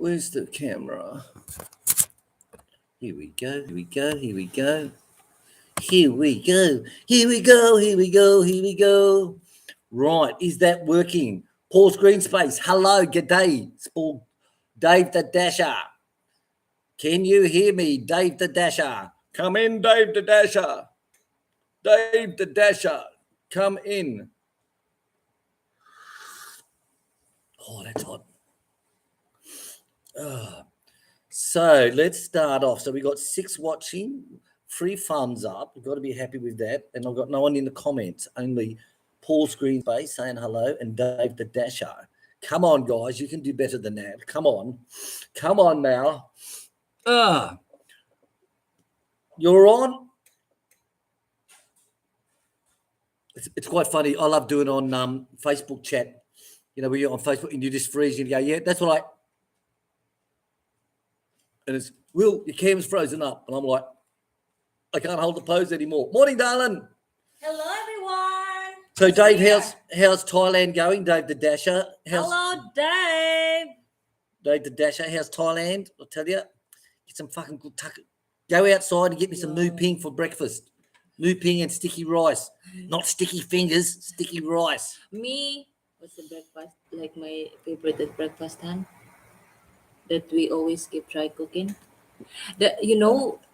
Where's the camera? Here we go. Here we go. Here we go. Here we go. Here we go. Here we go. Here we go. Right. Is that working? Paul's Green Space. Hello. Good day. It's Paul. Dave the Dasher. Can you hear me? Dave the Dasher. Come in, Dave the Dasher. Dave the Dasher. Come in. Oh, that's hot. So let's start off. So we got 6 watching, 3 thumbs up. We've got to be happy with that. And I've got no one in the comments, only Paul's Green Space saying hello and Dave the Dasher. Come on, guys. You can do better than that. Come on. Come on now. You're on. It's quite funny. I love doing on Facebook chat. You know, when you're on Facebook and you just freeze and you go, yeah, that's what and it's, Will, your camera's frozen up. And I'm like, I can't hold the pose anymore. Morning, darling. Hello, everyone. So, Dave, how's Thailand going? Dave the Dasher. Hello, Dave. Dave the Dasher. How's Thailand? I'll tell you, get some fucking good tucker. Go outside and get me some moo ping for breakfast. Moo ping and sticky rice. Not sticky fingers, sticky rice. Me, what's the breakfast? Like my favorite breakfast time that we always try cooking.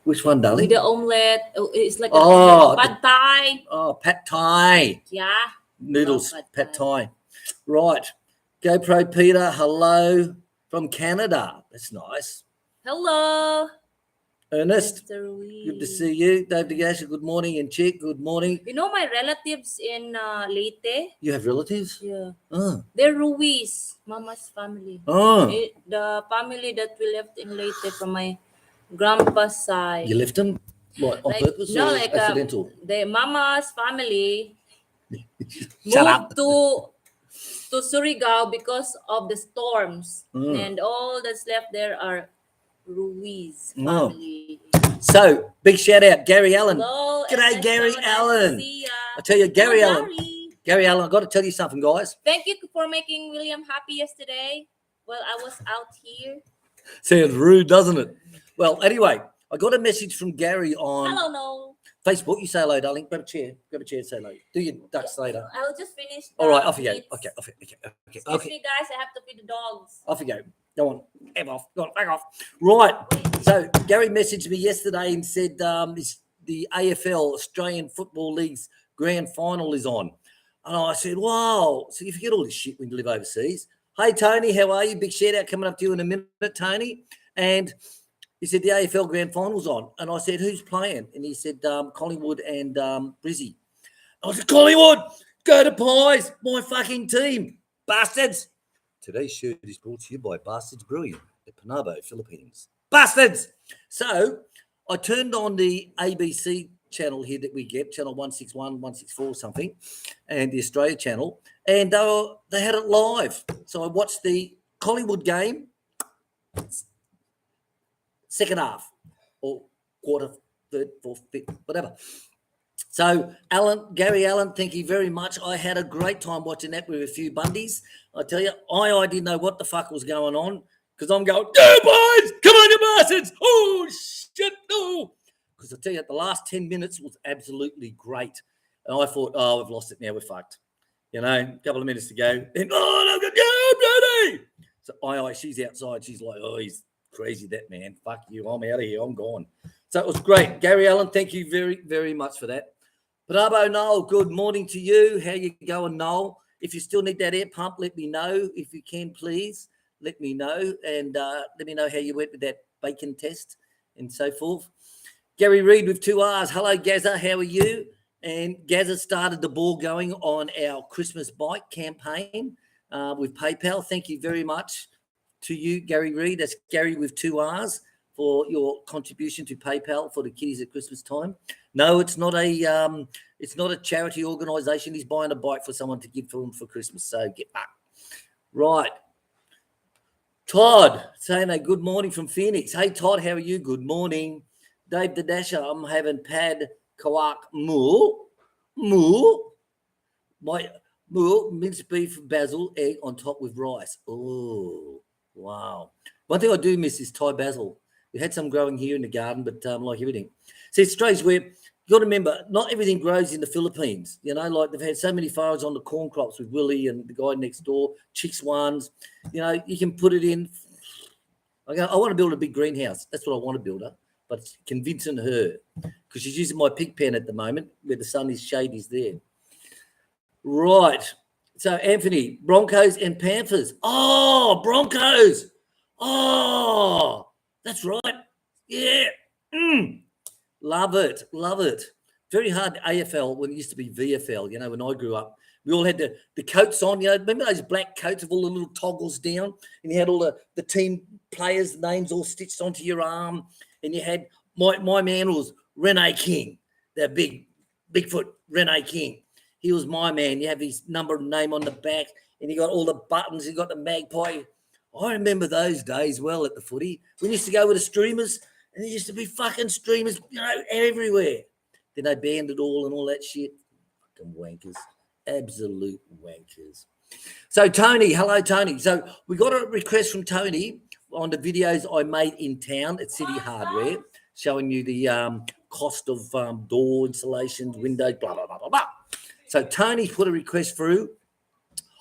Which one, darling? With the omelette. It's like pad thai. Pad thai. Yeah. Noodles, pad thai. Right. GoPro Peter, hello from Canada. That's nice. Hello. Ernest, good to see you. Dave DeGasha, good morning. And Chick, good morning. You know my relatives in Leyte? You have relatives? Yeah. Oh. They're Ruiz, Mama's family. Oh. The family that we left in Leyte from my grandpa's side. You left them? What, on purpose or accidental? The Mama's family Shut up. moved to Surigao because of the storms. And all that's left there are Ruiz family. So, big shout out, Gary Allen. Hello, G'day, Gary Allen. I tell you, Gary Allen. Gary Allen, I've got to tell you something, guys. Thank you for making William happy yesterday while I was out here. Sounds rude, doesn't it? Well, anyway, I got a message from Gary on Facebook. You say hello, darling. Grab a chair, say hello. Do your ducks later. I'll just finish. All right, off you go. Okay. Excuse me, guys. I have to feed the dogs. Off you go. Go on. F off. Go on. Back off. Right. So Gary messaged me yesterday and said the AFL, Australian Football League's Grand Final is on. And I said, wow. So you forget all this shit when you live overseas. Hey, Tony, how are you? Big shout out coming up to you in a minute, Tony. And he said the AFL Grand Final's on. And I said, who's playing? And he said Collingwood and Brizzy. I said, Collingwood, go to Pies, my fucking team. Bastards. Today's shirt is brought to you by Bastards Brewing at Panabo, Philippines. Bastards! So I turned on the ABC channel here that we get, channel 161, 164 something, and the Australia channel, and they had it live. So I watched the Collingwood game, second half, or quarter, third, fourth, fifth, whatever. So, Gary Allen, thank you very much. I had a great time watching that with a few bundies. I tell you, I didn't know what the fuck was going on because I'm going, go boys, come on you bastards. Oh, shit, no. Because I tell you, the last 10 minutes was absolutely great. And I thought, oh, we've lost it now, we're fucked. You know, a couple of minutes to go. And, oh, look at you, Brady. So, she's outside. She's like, oh, he's crazy, that man. Fuck you, I'm out of here, I'm gone. So it was great. Gary Allen, thank you very, very much for that. Panabo Noel, good morning to you. How you going, Noel? If you still need that air pump, let me know. If you can, please, let me know. And let me know how you went with that bacon test and so forth. Gary Reid with 2 R's. Hello, Gazza. How are you? And Gazza started the ball going on our Christmas bike campaign with PayPal. Thank you very much to you, Gary Reid. That's Gary with 2 R's. For your contribution to PayPal for the kiddies at Christmas time. No, it's not a charity organisation. He's buying a bike for someone to give to him for Christmas. So get back. Right. Todd saying a good morning from Phoenix. Hey, Todd, how are you? Good morning. Dave the Dasher, I'm having pad kawak moo. My moo, minced beef, basil, egg on top with rice. Oh, wow. One thing I do miss is Thai basil. We had some growing here in the garden, but like everything. See, it's strange where you got to remember, not everything grows in the Philippines. You know, like they've had so many fires on the corn crops with Willie and the guy next door, chicks ones. You know, you can put it in. I want to build a big greenhouse. That's what I want to build up. But it's convincing her because she's using my pig pen at the moment where the sun is shade is there. Right. So, Anthony, Broncos and Panthers. Oh, Broncos. Oh, that's right. Yeah. Love it. Love it. Very hard AFL when it used to be VFL, you know, when I grew up. We all had the coats on, you know, remember those black coats with all the little toggles down? And you had all the team players' names all stitched onto your arm. And you had, my man was Rene King, that Bigfoot Rene King. He was my man. You have his number and name on the back, and you got all the buttons. You got the magpie. I remember those days well at the footy. We used to go with the streamers, and there used to be fucking streamers, you know, everywhere. Then they banned it all and all that shit. Fucking wankers. Absolute wankers. So, Tony, hello, Tony. So, we got a request from Tony on the videos I made in town at City Hardware, showing you the cost of door installations, windows, blah, blah, blah, blah, blah. So, Tony put a request through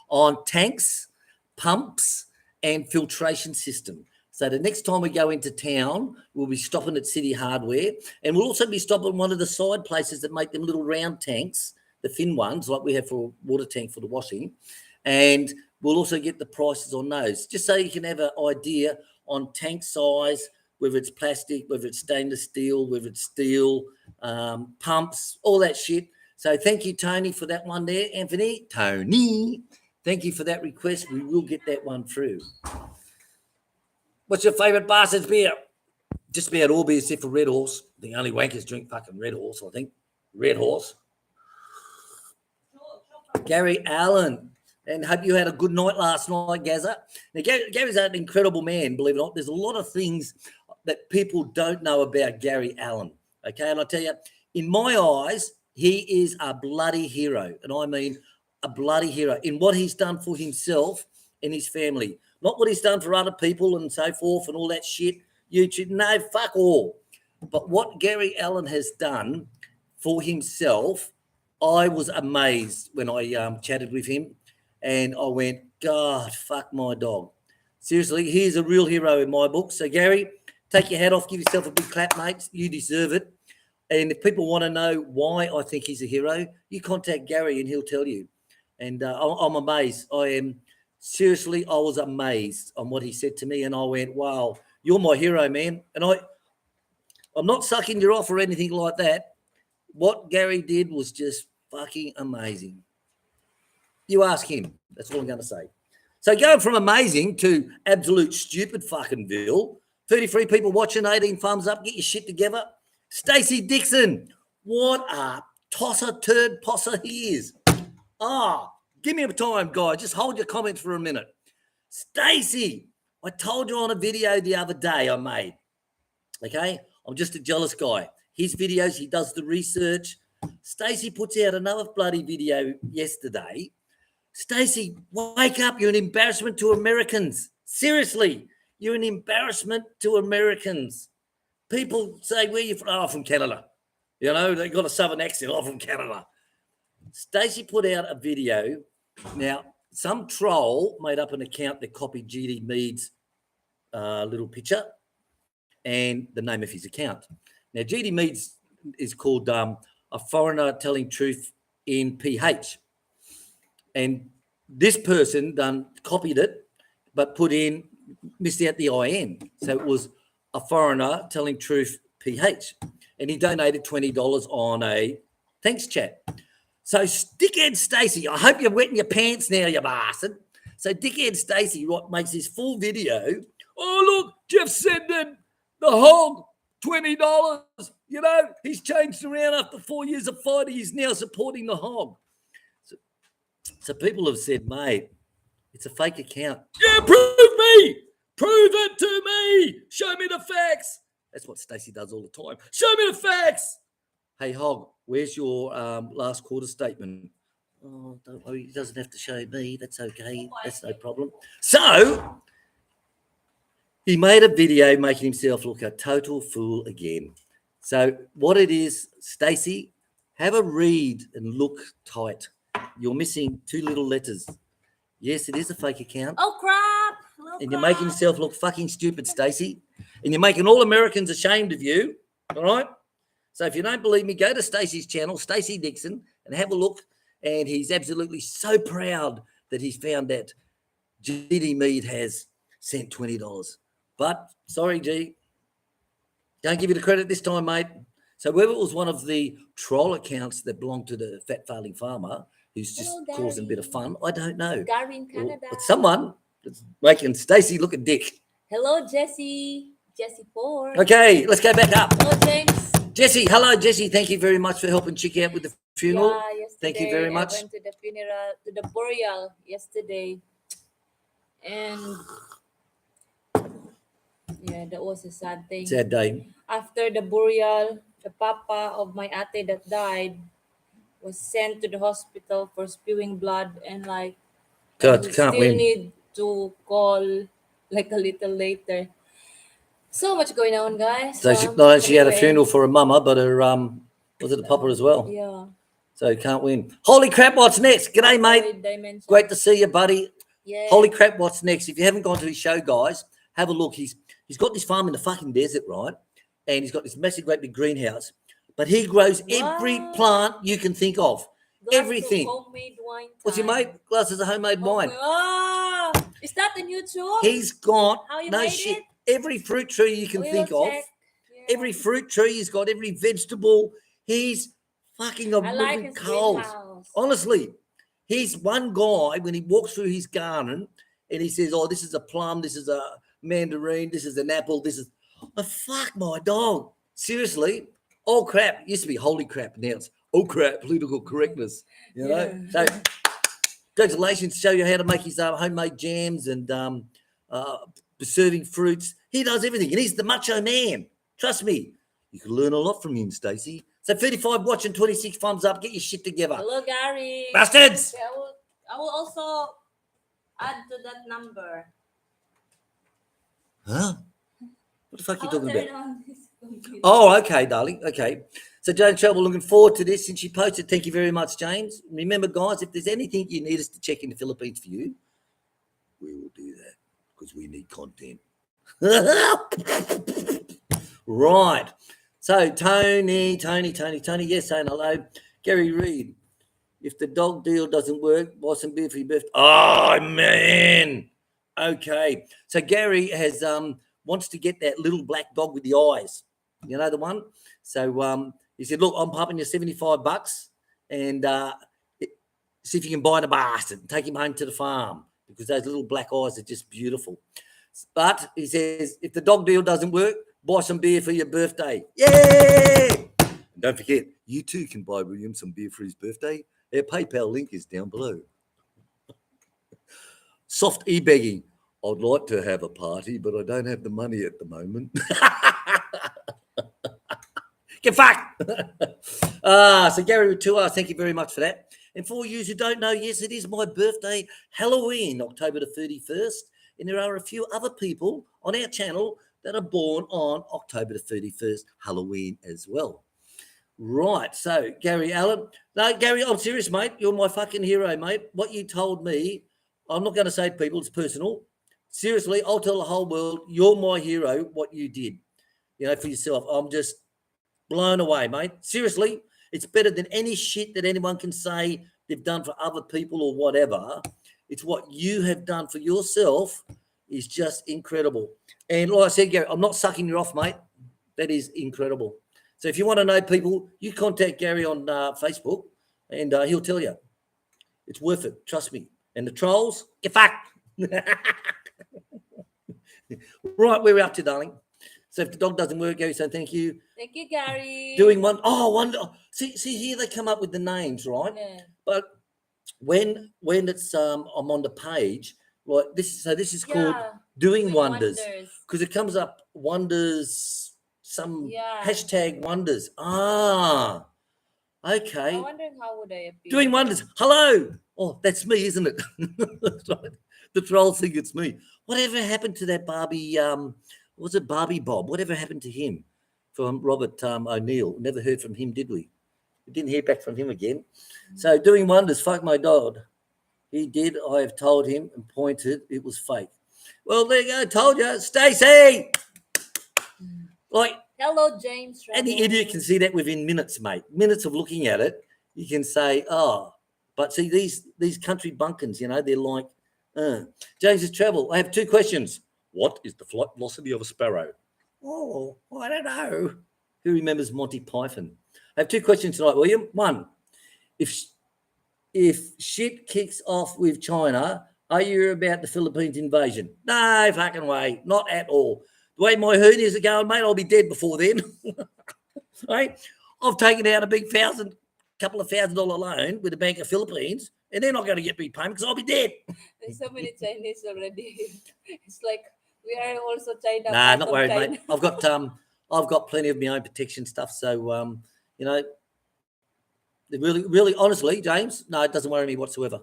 on tanks, pumps, and filtration system. So the next time we go into town, we'll be stopping at City Hardware, and we'll also be stopping one of the side places that make them little round tanks, the thin ones, like we have for a water tank for the washing, and we'll also get the prices on those, just so you can have an idea on tank size, whether it's plastic, whether it's stainless steel, whether it's steel, pumps, all that shit. So thank you, Tony, for that one there, Anthony. Tony, thank you for that request. We will get that one through. What's your favourite Bastards beer? Just about all beers except for Red Horse. The only wankers drink fucking Red Horse, I think. Red Horse. Gary Allen. And hope you had a good night last night, Gazza. Now, Gary's an incredible man, believe it or not. There's a lot of things that people don't know about Gary Allen. Okay, and I tell you, in my eyes, he is a bloody hero. And I mean a bloody hero in what he's done for himself and his family. Not what he's done for other people and so forth and all that shit. YouTube, no, fuck all. But what Gary Allen has done for himself, I was amazed when I chatted with him. And I went, God, fuck my dog. Seriously, he's a real hero in my book. So, Gary, take your hat off. Give yourself a big clap, mate. You deserve it. And if people want to know why I think he's a hero, you contact Gary and he'll tell you. And I'm amazed. Seriously, I was amazed on what he said to me. And I went, wow, you're my hero, man. And I'm not sucking you off or anything like that. What Gary did was just fucking amazing. You ask him. That's all I'm going to say. So going from amazing to absolute stupid fucking Bill. 33 people watching, 18 thumbs up. Get your shit together. Stacey Dixon. What a tosser, turd, posser he is. Give me a time, guys. Just hold your comments for a minute. Stacey, I told you on a video the other day I made. Okay? I'm just a jealous guy. His videos, he does the research. Stacey puts out another bloody video yesterday. Stacey, wake up. You're an embarrassment to Americans. Seriously, you're an embarrassment to Americans. People say, where are you from? Oh, from Canada. You know, they got a southern accent. Oh, from Canada. Stacey put out a video. Now, some troll made up an account that copied GD Mead's little picture and the name of his account. Now, GD Mead's is called A Foreigner Telling Truth in PH. And this person copied it, but missed out the IN. So it was A Foreigner Telling Truth PH. And he donated $20 on a thanks chat. So dickhead Stacey, I hope you're wetting your pants now, you bastard. So dickhead Stacey makes this full video. Oh, look, Jeff sent in the hog $20. You know, he's changed around after 4 years of fighting. He's now supporting the hog. So people have said, mate, it's a fake account. Yeah, prove me. Prove it to me. Show me the facts. That's what Stacey does all the time. Show me the facts. Hey, Hog, where's your last quarter statement? Oh, don't worry, he doesn't have to show me. That's okay. That's no problem. So, He made a video making himself look a total fool again. So what it is, Stacey, have a read and look tight. You're missing 2 little letters. Yes, it is a fake account. Oh crap! Hello, And you're making crap. yourself look fucking stupid, Stacey. And you're making all Americans ashamed of you. All right? So if you don't believe me, go to Stacey's channel, Stacey Dixon, and have a look. And he's absolutely so proud that he's found that GD Mead has sent $20. But sorry, G, don't give you the credit this time, mate. So whether it was one of the troll accounts that belonged to the fat failing farmer who's just Hello, causing a bit of fun, I don't know. Gary in Canada. But someone that's making Stacey look a dick. Hello, Jesse. Jesse Ford. Okay, let's go back up. Hello, James. Jesse, hello, Jesse. Thank you very much for helping Chick out with the funeral. Yeah, yesterday Thank you very much. I went to the funeral, to the burial yesterday. And yeah, that was a sad thing. Sad day. After the burial, the papa of my ate that died was sent to the hospital for spewing blood, and like God, we can't still win. need to call like a little later. So much going on, guys. So she had a anyway, funeral for her mama, but her was it the papa as well? Yeah. So can't win. Holy crap, what's next? G'day, mate. Covid dimension. Great to see you, buddy. Yeah. Holy crap, what's next? If you haven't gone to his show, guys, have a look. He's got this farm in the fucking desert, right? And he's got this massive, great big greenhouse. But he grows every Wow. plant you can think of. Glass of everything. Homemade wine. What's your time. mate? Glass is a homemade wine. Oh, is that on YouTube? He's got How you no made shit. it? Every fruit tree you can We think will of. check. Yeah. Every fruit tree, he's got every vegetable. He's fucking a I like moving his coals. greenhouse. Honestly, he's one guy when he walks through his garden and he says, "Oh, this is a plum, this is a mandarin, this is an apple, this is." Oh, fuck my dog. Seriously, oh crap. It used to be holy crap. Now it's oh crap. Political correctness. You know. Yeah. So, congratulations. Show you how to make his homemade jams and serving fruits. He does everything, and he's the macho man. Trust me. You can learn a lot from him, Stacey. So 35 watching, 26 thumbs up. Get your shit together. Hello, Gary. Bastards! Okay, I will also add to that number. Huh? What the fuck are you I will talking turn about? on this computer. Oh, okay, darling. Okay. So Jane Trouble, looking forward to this since she posted. Thank you very much, James. Remember, guys, if there's anything you need us to check in the Philippines for you, we will do that because we need content. Right. So Tony, yes, saying hello. Gary Reed, if the dog deal doesn't work, buy some beer for your birthday. Oh, man. Okay. So Gary has wants to get that little black dog with the eyes. You know the one? So he said, look, I'm pumping you $75 and see if you can buy the bastard and take him home to the farm because those little black eyes are just beautiful. But he says, if the dog deal doesn't work, buy some beer for your birthday. Yay! And don't forget, you too can buy William some beer for his birthday. Their PayPal link is down below. Soft e-begging. I'd like to have a party, but I don't have the money at the moment. Get fucked. So Gary with 2 hours, thank you very much for that. And for you who don't know, yes, it is my birthday, Halloween, October the 31st. And there are a few other people on our channel that are born on October the 31st, Halloween as well. Right, so Gary Allen. No, Gary, I'm serious, mate. You're my fucking hero, mate. What you told me, I'm not going to say to people, it's personal. Seriously, I'll tell the whole world, you're my hero, what you did, you know, for yourself. I'm just blown away, mate. Seriously, it's better than any shit that anyone can say they've done for other people or whatever. It's what you have done for yourself is just incredible. And like I said, Gary, I'm not sucking you off, mate. That is incredible. So if you want to know people, you contact Gary on Facebook and he'll tell you. It's worth it. Trust me. And the trolls, get fucked. Right, where we're up to, darling. So if the dog doesn't work, Gary saying thank you. Thank you, Gary. Doing one. Oh, one. See here they come up with the names, right? Yeah. But when it's I'm on the page, like this. So this is called Doing Wonders because it comes up wonders. Some hashtag wonders. Ah, okay. I'm wondering how would I appear. Doing Wonders. Hello, Oh, that's me, isn't it? That's right. The trolls think it's me. Whatever happened to that Barbie? Was it Barbie Bob? Whatever happened to him from Robert O'Neill? Never heard from him, did we? We didn't hear back from him again. So doing wonders. Fuck my dog. He did. I have told him and pointed. It was fake. Well, there you go. Told you, Stacey. Like, Hello, James. any idiot can see that within minutes, mate. Minutes of looking at it, you can say, oh. But see, these country bunkins, you know, they're like, James's travel. I have 2 questions. What is the flight velocity of a sparrow? Oh, I don't know. Who remembers Monty Python? I have 2 questions tonight, William. 1, if shit kicks off with China, are you about the Philippines invasion? No fucking way. Not at all. The way my hernias are going, mate, I'll be dead before then. Right? I've taken out a big couple of $1,000 loan with the Bank of Philippines, and they're not going to get big payment because I'll be dead. There's so many Chinese already. It's like we are also China. Nah, not worried, mate. I've got plenty of my own protection stuff. So you know, really, honestly, James, no, it doesn't worry me whatsoever.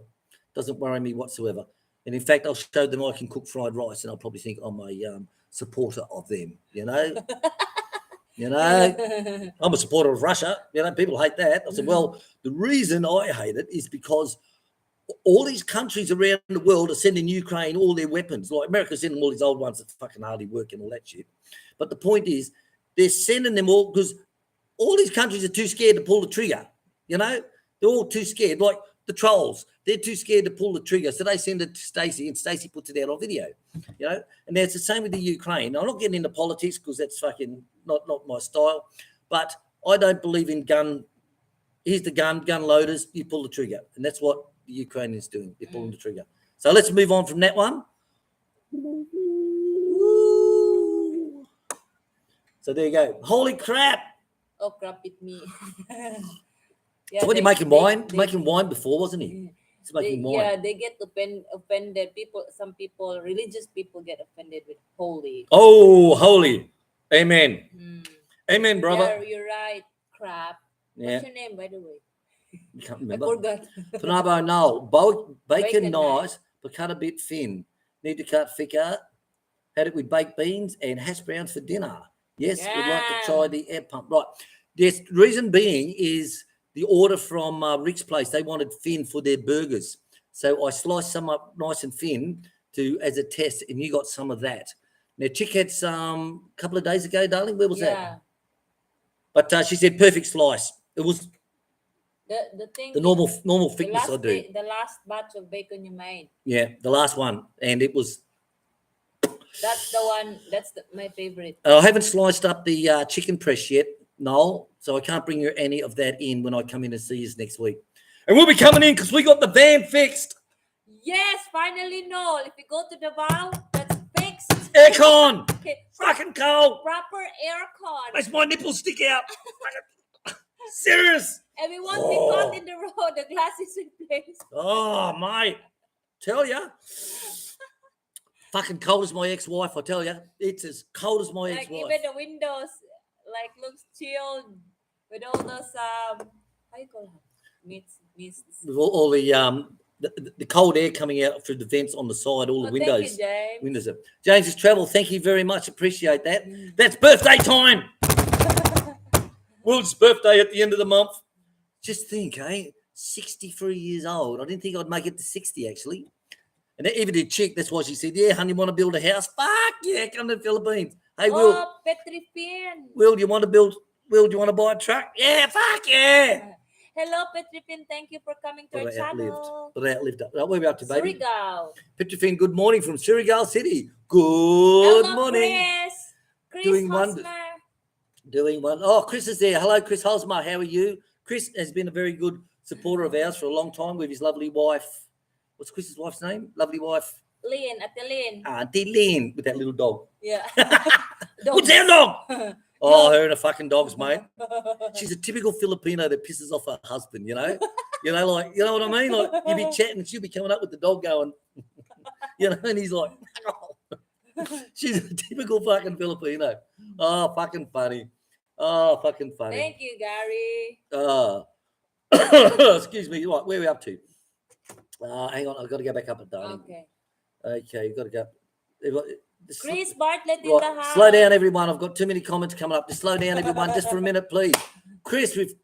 Doesn't worry me whatsoever. And in fact, I'll show them I can cook fried rice, and I'll probably think I'm a supporter of them. You know. You know, I'm a supporter of Russia. You know, people hate that. I said, well, the reason I hate it is because all these countries around the world are sending Ukraine all their weapons. Like America's sending all these old ones that fucking hardly work and all that shit. But the point is, they're sending them all because all these countries are too scared to pull the trigger. You know, they're all too scared. Like the trolls, they're too scared to pull the trigger. So they send it to Stacey, and Stacey puts it out on video. You know, and it's the same with the Ukraine. Now, I'm not getting into politics because that's fucking not my style. But I don't believe in gun. Here's the gun loaders. You pull the trigger, and that's what the Ukraine is doing. They're pulling the trigger. So let's move on from that one. So there you go. Holy crap! Oh crap, it's me. So what are you making wine? Making wine before, wasn't he? He's making wine. Yeah, they get offended. Some people, religious people, get offended with holy. Oh, holy. Amen. Amen, brother. Yeah, you're right. Crap. Yeah. What's your name, by the way? You can't I remember. forgot. Panabo, no. Bacon Bacon nice, but cut a bit thin. Need to cut thicker. Had it with baked beans and hash browns for dinner. Yes, would like to try the air pump. Right. Yes, reason being is the order from Rick's place. They wanted thin for their burgers. So I sliced some up nice and thin as a test, and you got some of that. Now, Chick had some a couple of days ago, darling. Where was that? But she said perfect slice. It was the thing. The normal thickness I do. The last batch of bacon you made. Yeah, the last one, and it was. That's the one. That's my favorite. I haven't sliced up the chicken breast yet, Noel, so I can't bring you any of that in when I come in and see you next week. And we'll be coming in because we got the van fixed. Yes, finally, Noel. If you go to Davao, that's fixed. Aircon. Okay. Fucking cold. Proper aircon. Makes my nipples stick out. Serious. And we won't be caught in the road. The glass is in place. Oh, mate. Tell ya. Fucking cold as my ex-wife, I tell you. It's as cold as my ex-wife. Even the windows, looks chilled with all those, how you call it? Mists. With all the cold air coming out through the vents on the side, all the windows. Thank you, James. Windows up. James's travel, thank you very much. Appreciate that. That's birthday time. Will's birthday at the end of the month. Just think, 63 years old. I didn't think I'd make it to 60, actually. And even the chick, that's why she said, yeah, honey, want to build a house? Fuck, yeah, come to the Philippines. Hey, Will. Oh, Petrifin. Will, do you want to buy a truck? Yeah, fuck, yeah. Hello, Petrifin. Thank you for coming to our channel. But I outlived. Where are we up to, baby? Surigao. Petrifin, good morning from Surigao City. Good Hello, morning. Chris Doing Hosmer. Oh, Chris is there. Hello, Chris Hosmer. How are you? Chris has been a very good supporter of ours for a long time with his lovely wife. What's Chris's wife's name? Lovely wife. Lynn, Ate Lynn. Auntie Lynn with that little dog. Yeah. What's our dog? Oh, her and her fucking dogs, mate. She's a typical Filipino that pisses off her husband, you know? You know what I mean? Like, you be chatting and she'll be coming up with the dog going, and he's like, oh. She's a typical fucking Filipino. Oh, fucking funny. Oh, fucking funny. Thank you, Gary. Excuse me. Right, where are we up to? Hang on, I've got to go back up at Darling. Okay, you've got to go. Chris Bartlett in Right, the house. slow down, everyone. I've got too many comments coming up. Just slow down, everyone, just for a minute, please. Chris with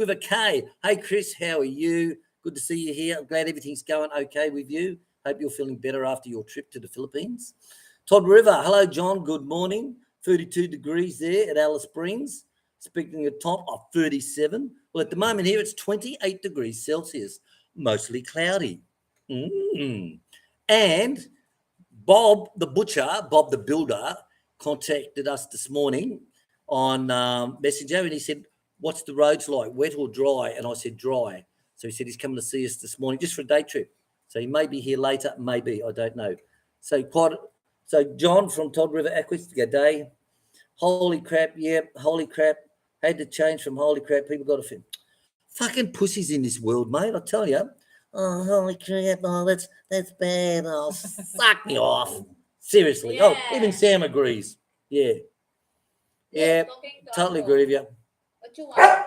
a K. Hey, Chris, how are you? Good to see you here. I'm glad everything's going okay with you. Hope you're feeling better after your trip to the Philippines. Todd River, hello, John. Good morning. 32 degrees there at Alice Springs. Speaking of top of 37. Well, at the moment here, it's 28 degrees Celsius, mostly cloudy. And Bob, the butcher, Bob, the builder, contacted us this morning on Messenger, and he said, what's the roads like, wet or dry? And I said, dry. So he said he's coming to see us this morning just for a day trip. So he may be here later, maybe, I don't know. So John from Todd River Aquis, good day. Holy crap, yeah, holy crap. Had to change from holy crap. People got to fit. Fucking pussies in this world, mate, I tell you. Oh, holy crap, oh, that's bad. Oh, fuck me off. Seriously. Yeah. Oh, even Sam agrees. Yeah. Yeah, totally agree with you. What you want?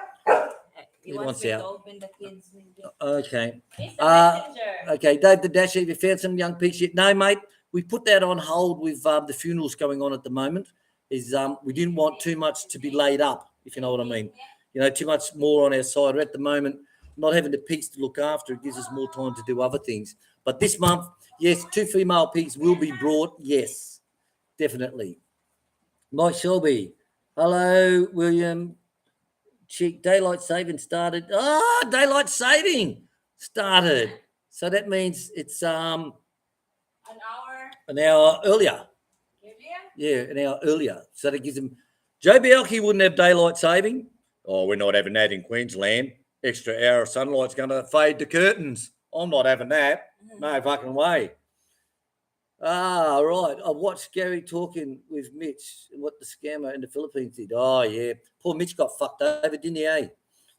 He wants me out. to open the kids' video. Okay. He's the messenger. Okay, Dave the Dasher, have you found some young pigs yet? No, mate. We put that on hold with the funerals going on at the moment. We didn't want too much to be laid up, if you know what I mean. You know, too much more on our side. At the moment, not having the pigs to look after, it gives us more time to do other things. But this month, yes, 2 female pigs will be brought. Yes, definitely. Mike Shelby. Hello, William. Chick, daylight saving started. Daylight saving started. So that means it's An an hour earlier. Yeah, an hour earlier. So that gives them. Joe Bielke wouldn't have daylight saving. Oh, we're not having that in Queensland. Extra hour of sunlight's going to fade the curtains. I'm not having that. No fucking way. Right. I watched Gary talking with Mitch and what the scammer in the Philippines did. Oh, yeah. Poor Mitch got fucked over, didn't he, eh?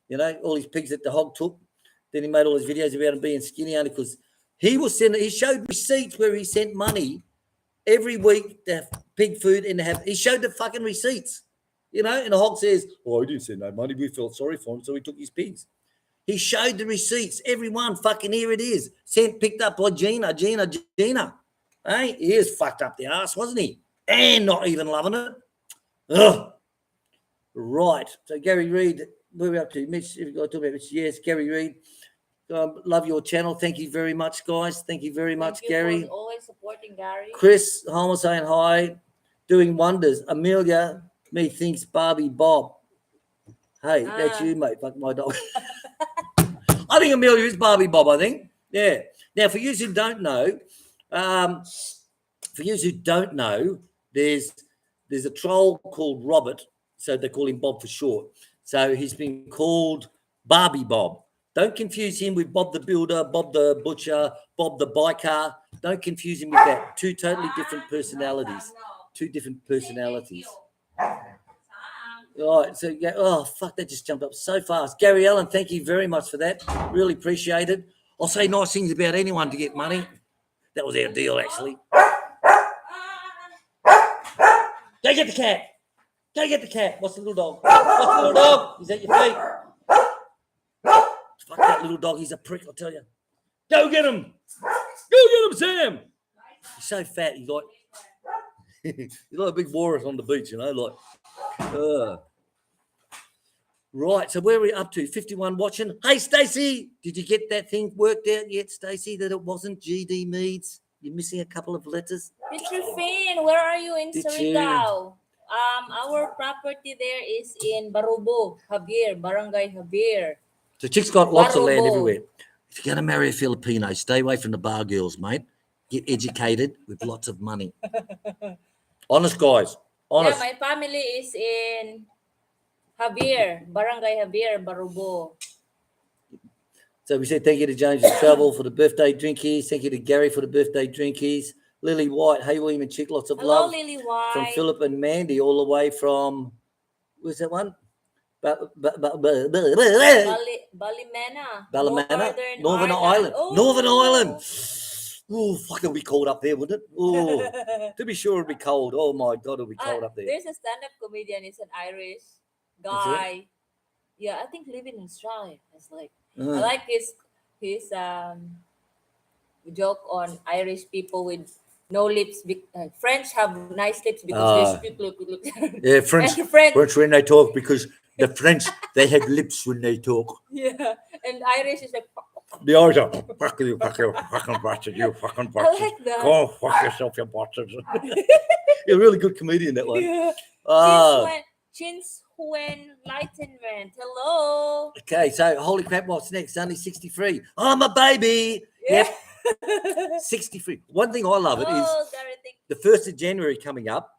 You know, all his pigs that the hog took. Then he made all his videos about him being skinny only because he showed receipts where he sent money every week to have pig food and he showed the fucking receipts. You know, and the hog says, oh, he didn't send no money. We felt sorry for him, so he took his pigs. He showed the receipts. Everyone, fucking here it is. Picked up by Gina. Hey, he is fucked up the ass, wasn't he? And not even loving it. Ugh. Right. So Gary Reid, where are we up to? Mitch, if you've got to talk about Mitch, yes, Gary Reid. Love your channel. Thank you very much, guys. Thank you very much, Gary. For always supporting Gary. Chris Homer saying hi, doing wonders. Amelia, methinks Barbie Bob. Hey, that's you, mate. Fuck my dog. I think Amelia is Barbie Bob, I think. Yeah. Now, for you who don't know, there's a troll called Robert, so they call him Bob for short. So he's been called Barbie Bob. Don't confuse him with Bob the Builder, Bob the Butcher, Bob the Biker. Don't confuse him with that. Two totally different personalities. Two different personalities. All right, so yeah, oh fuck, that just jumped up so fast. Gary Allen, thank you very much for that. Really appreciate it. I'll say nice things about anyone to get money. That was our deal, actually. Go get the cat. Go get the cat. What's the little dog? What's the little dog? He's at your feet. Fuck that little dog. He's a prick, I'll tell you. Go get him. Go get him, Sam. He's so fat. He's like a big walrus on the beach, you know, like. Right, so where are we up to? 51 watching. Hey, Stacey, did you get that thing worked out yet, Stacey, that it wasn't GD Meads? You're missing a couple of letters. Petrifine, where are you in Surigao? Our property there is in Barubo, Javier, Barangay Javier. So Chick's got lots of land everywhere. If you're going to marry a Filipino, stay away from the bar girls, mate. Get educated with lots of money. Honest, guys. Honest. Yeah, my family is in Javier, Barangay Javier, Barubo. So we said thank you to James for travel for the birthday drinkies. Thank you to Gary for the birthday drinkies. Lily White, hey William and Chick, lots of love. Lily White. From Philip and Mandy, all the way from, where's that one? Ballymena. Northern Ireland. Oh. Northern Ireland. Oh, fuck, it'll be cold up there, wouldn't it? Oh, to be sure it'll be cold. Oh, my God, it'll be cold up there. There's a stand-up comedian. He's an Irish guy. Yeah, I think living in Australia. It's like, I like his his joke on Irish people with no lips. French have nice lips because they speak look. Yeah, French. And French, French when they talk because the French they have lips when they talk. yeah, and Irish is like. The Irish are fuck you fucking bastard, you fucking I bastard. like that. Go fuck yourself, you bastard. You're a really good comedian, that one. Yeah. Ah. Since when Enlightenment? Hello. Okay, so holy crap, what's next? Only 63. I'm a baby. Yeah. Yep. 63. One thing I love it is Gary, the 1st of January coming up.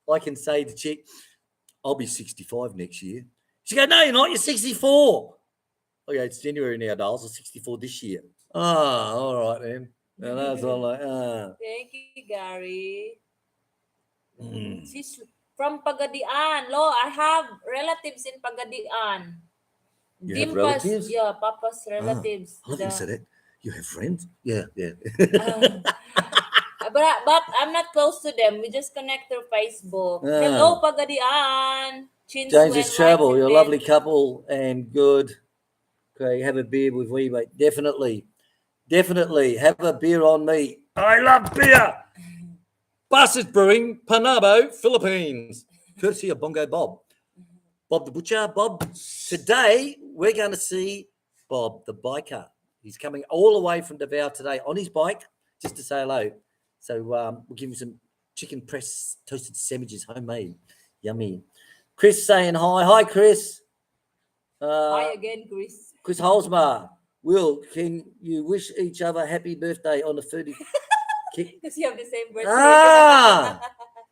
I can say to chick, I'll be 65 next year. She goes, no, you're not. You're 64. Okay, it's January now, dolls. I'm 64 this year. Ah, all right then. And that's all like, Thank you, Gary. Mm. She's from Pagadian. Lo, I have relatives in Pagadian. You have relatives? Yeah, Papa's relatives. I love you say that. You have friends? Yeah. But I'm not close to them. We just connect through Facebook. Hello, Pagadian. James is Travel. You're a lovely couple and good. Okay, have a beer with we, mate. Definitely. Have a beer on me. I love beer. Bastards Brewing, Panabo, Philippines. Courtesy of Bongo Bob. Bob the Butcher. Bob, today we're going to see Bob the biker. He's coming all the way from Davao today on his bike just to say hello. So we'll give him some chicken press toasted sandwiches, homemade. Yummy. Chris saying hi. Hi, Chris. Hi again, Chris. Chris Holzmar. Will, can you wish each other happy birthday on the 30th? Because you have the same birthday.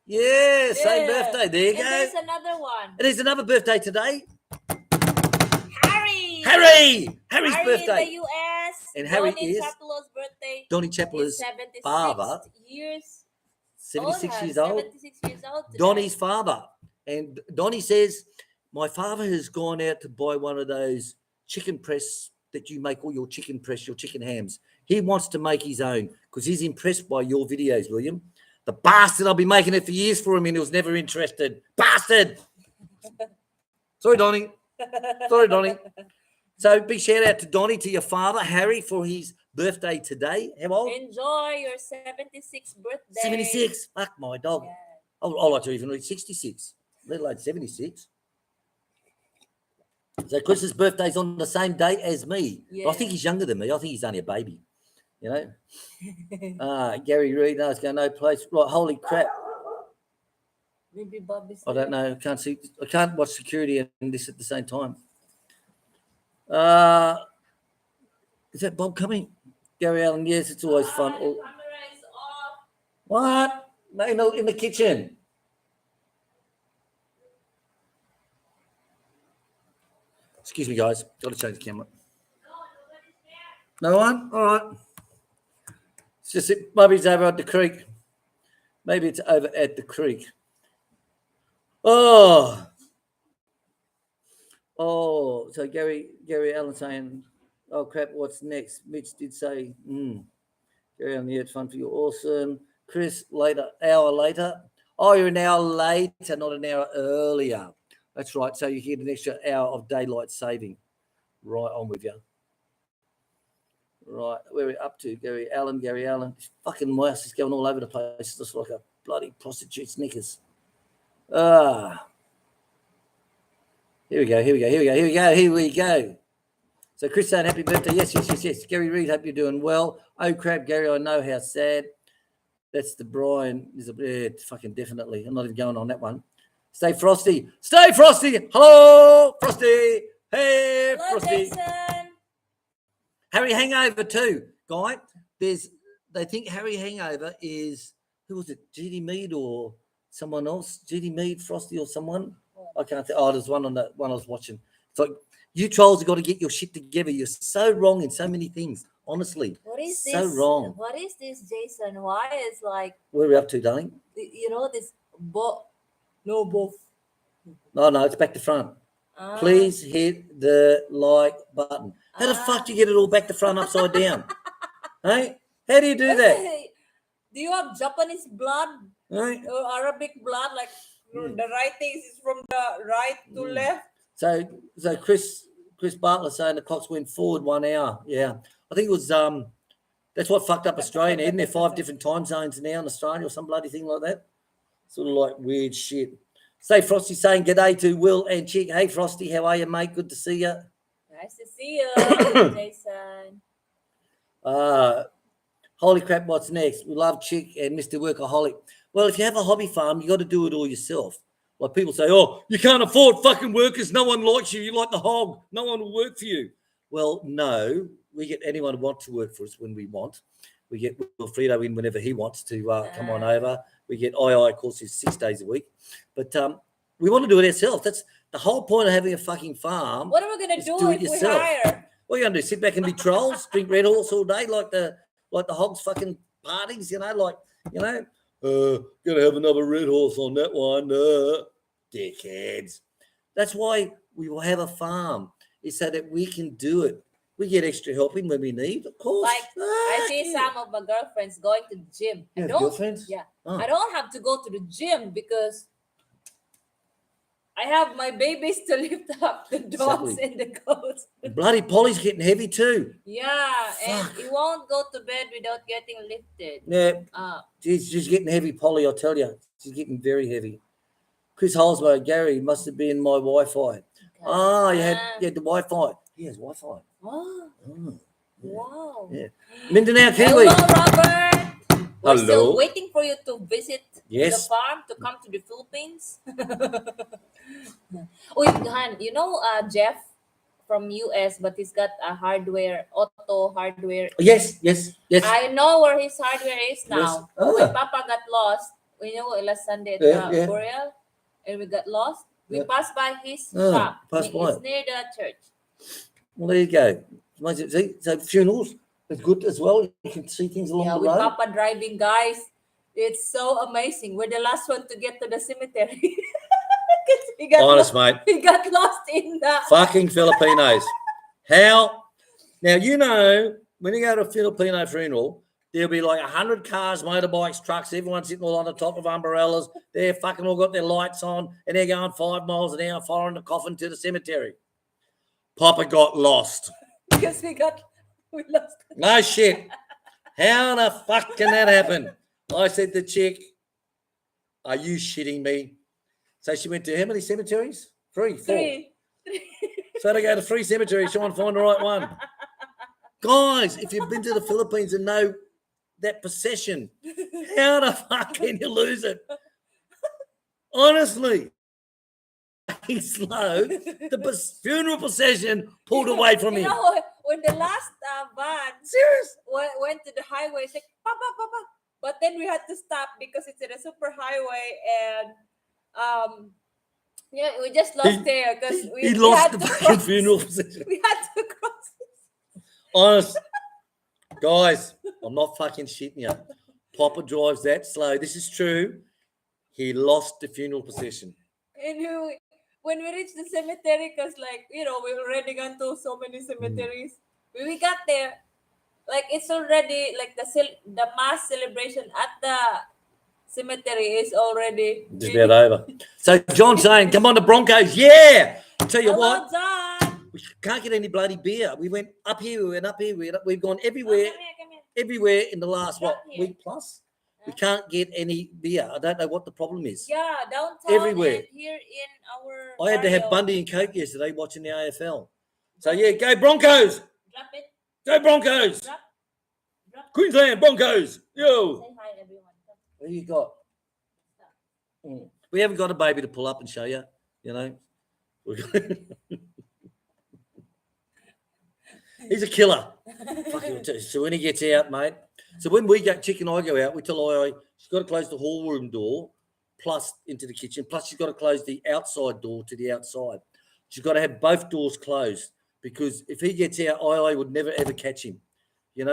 Yeah, same birthday. There you go. There's another one. And there's another birthday today. Harry's birthday. in the US. And Harry Donnie is Chapel's birthday. Donnie Chapel's father. 76 years old. 76 years old today. Donnie's father. And Donnie says, my father has gone out to buy one of those chicken press that you make all your chicken hams. He wants to make his own because he's impressed by your videos, William. The bastard, I'll be making it for years for him and he was never interested. Bastard. Sorry, Donnie. So big shout out to Donnie, to your father, Harry, for his birthday today. How old? Enjoy your 76th birthday. 76. Fuck my dog. Yeah. I like to even reach 66, let alone 76. So Chris's birthday's on the same day as me. Yeah. But I think he's younger than me. I think he's only a baby. You know? Gary Reid, no, it's going no place. Right, holy crap. Maybe Bob is I don't know. I can't watch security and this at the same time. Is that Bob coming? Gary Allen, yes, it's always fun. The camera is off. What? No, in the kitchen. Excuse me, guys. Got to change the camera. No one? All right. It's just maybe it's over at the creek. Maybe it's over at the creek. Oh, so Gary Allen saying, oh crap, what's next? Mitch did say, Gary Allen, yeah, it's fun for you. Awesome. Chris, hour later. Oh, you're an hour later, not an hour earlier. That's right. So you get an extra hour of daylight saving. Right on with you. Right, where are we up to? Gary Allen. This fucking mouse is going all over the place. It's just like a bloody prostitute's knickers. Here we go. So Chris saying happy birthday. Yes. Gary Reid, hope you're doing well. Oh crap, Gary, I know how sad. That's the Brian. Yeah, fucking definitely. I'm not even going on that one. Stay frosty. Hello, Frosty. Hey, Hello, Frosty. Jason. Harry Hangover too, guy. They think Harry Hangover is, who was it? GD Mead or someone else? GD Mead, Frosty or someone? I can't think. Oh, there's one on that one I was watching. It's like, you trolls have got to get your shit together. You're so wrong in so many things. Honestly. What is so this? Wrong. What is this, Jason? Why is like, Where are we up to, darling? you know, this both. No, it's back to front. Please hit the like button. How the fuck do you get it all back to front upside down? Hey? How do you do that? Do you have Japanese blood? Hey? Or Arabic blood? Like the writing is from the right to left? So Chris Chris Bartlett saying the clocks went forward 1 hour. Yeah. I think it was that's what fucked up Australia, isn't there? 5 different time zones now in Australia or some bloody thing like that. Sort of like weird shit. Say Frosty saying g'day to Will and Chick. Hey Frosty, how are you, mate? Good to see you. Nice to see you, Jason. Holy crap, what's next? We love Chick and Mr. Workaholic. Well, if you have a hobby farm, you got to do it all yourself. Like people say, oh, you can't afford fucking workers. No one likes you. You're like the hog. No one will work for you. Well, no, we get anyone who wants to work for us when we want. We get Wilfredo in whenever he wants to come on over. We get II, of course, is 6 days a week. But we want to do it ourselves. That's the whole point of having a fucking farm. What are we going to do if we hire? What are you going to do? Sit back and be trolls? Drink Red Horse all day like the hogs fucking parties, going to have another Red Horse on that one. Dickheads. That's why we will have a farm. It's so that we can do it. We get extra helping when we need, of course. Like I see some of my girlfriends going to the gym. You have girlfriends? Yeah. Oh. I don't have to go to the gym because I have my babies to lift up the dogs and the goats. Bloody Polly's getting heavy too. Yeah, and he won't go to bed without getting lifted. Yeah. She's getting heavy, Polly, I tell you. She's getting very heavy. Chris Holsmo, Gary, must have been my Wi-Fi. Okay. Oh, you had the Wi-Fi. He has Wi-Fi. Oh. Wow. Yeah. Mindanao Kiwi. Hello, Robert. We're Hello. still waiting for you to visit the farm, to come to the Philippines. Wait, Han, Jeff from US, but he's got a auto hardware. Yes. I know where his hardware is now. Yes. When Papa got lost, last Sunday at the burial, and we got lost. We passed by his shop. It's near the church. Well, there you go. See, so funerals is good as well. You can see things along the road. With Papa driving, guys, it's so amazing. We're the last one to get to the cemetery. Honest, mate. He got lost in the fucking Filipinos. How? Now, when you go to a Filipino funeral, there'll be like 100 cars, motorbikes, trucks, everyone sitting all on the top of umbrellas. They're fucking all got their lights on, and they're going 5 miles an hour following the coffin to the cemetery. Papa got lost. Because we lost. No shit. How the fuck can that happen? I said to Chick, are you shitting me? So she went to how many cemeteries? 3, 4. 3. So to go to 3 cemeteries, try and find the right one. Guys, if you've been to the Philippines and know that procession, how the fuck can you lose it? Honestly. He's slow. The funeral procession pulled away from him. When the last van went to the highway, it's like, Papa. But then we had to stop because it's in a super highway, and we just lost there because he lost the fucking funeral procession. We had to cross it. Honest. Guys, I'm not fucking shitting you. Papa drives that slow. This is true. He lost the funeral procession. And when we reached the cemetery, because we already gone to so many cemeteries. When we got there, it's already the mass celebration at the cemetery is already just about over. So John's saying, come on, the Broncos. Yeah. I'll tell you what. John. We can't get any bloody beer. We went up here, we've gone everywhere. Come here. Everywhere in the last, here. week plus. We can't get any beer. I don't know what the problem is. Yeah, downtown everywhere. And here in our I had to have Bundy and Coke yesterday watching the AFL. So, yeah, go Broncos. Drop it. Go Broncos. Drop. Queensland Broncos. Yo. Say hi, everyone. What you got? We haven't got a baby to pull up and show you, He's a killer. So when he gets out, mate. So when Chick and I go out, we tell Oi, she's got to close the hall room door, plus into the kitchen, plus she's got to close the outside door to the outside. She's got to have both doors closed because if he gets out, I would never, ever catch him. We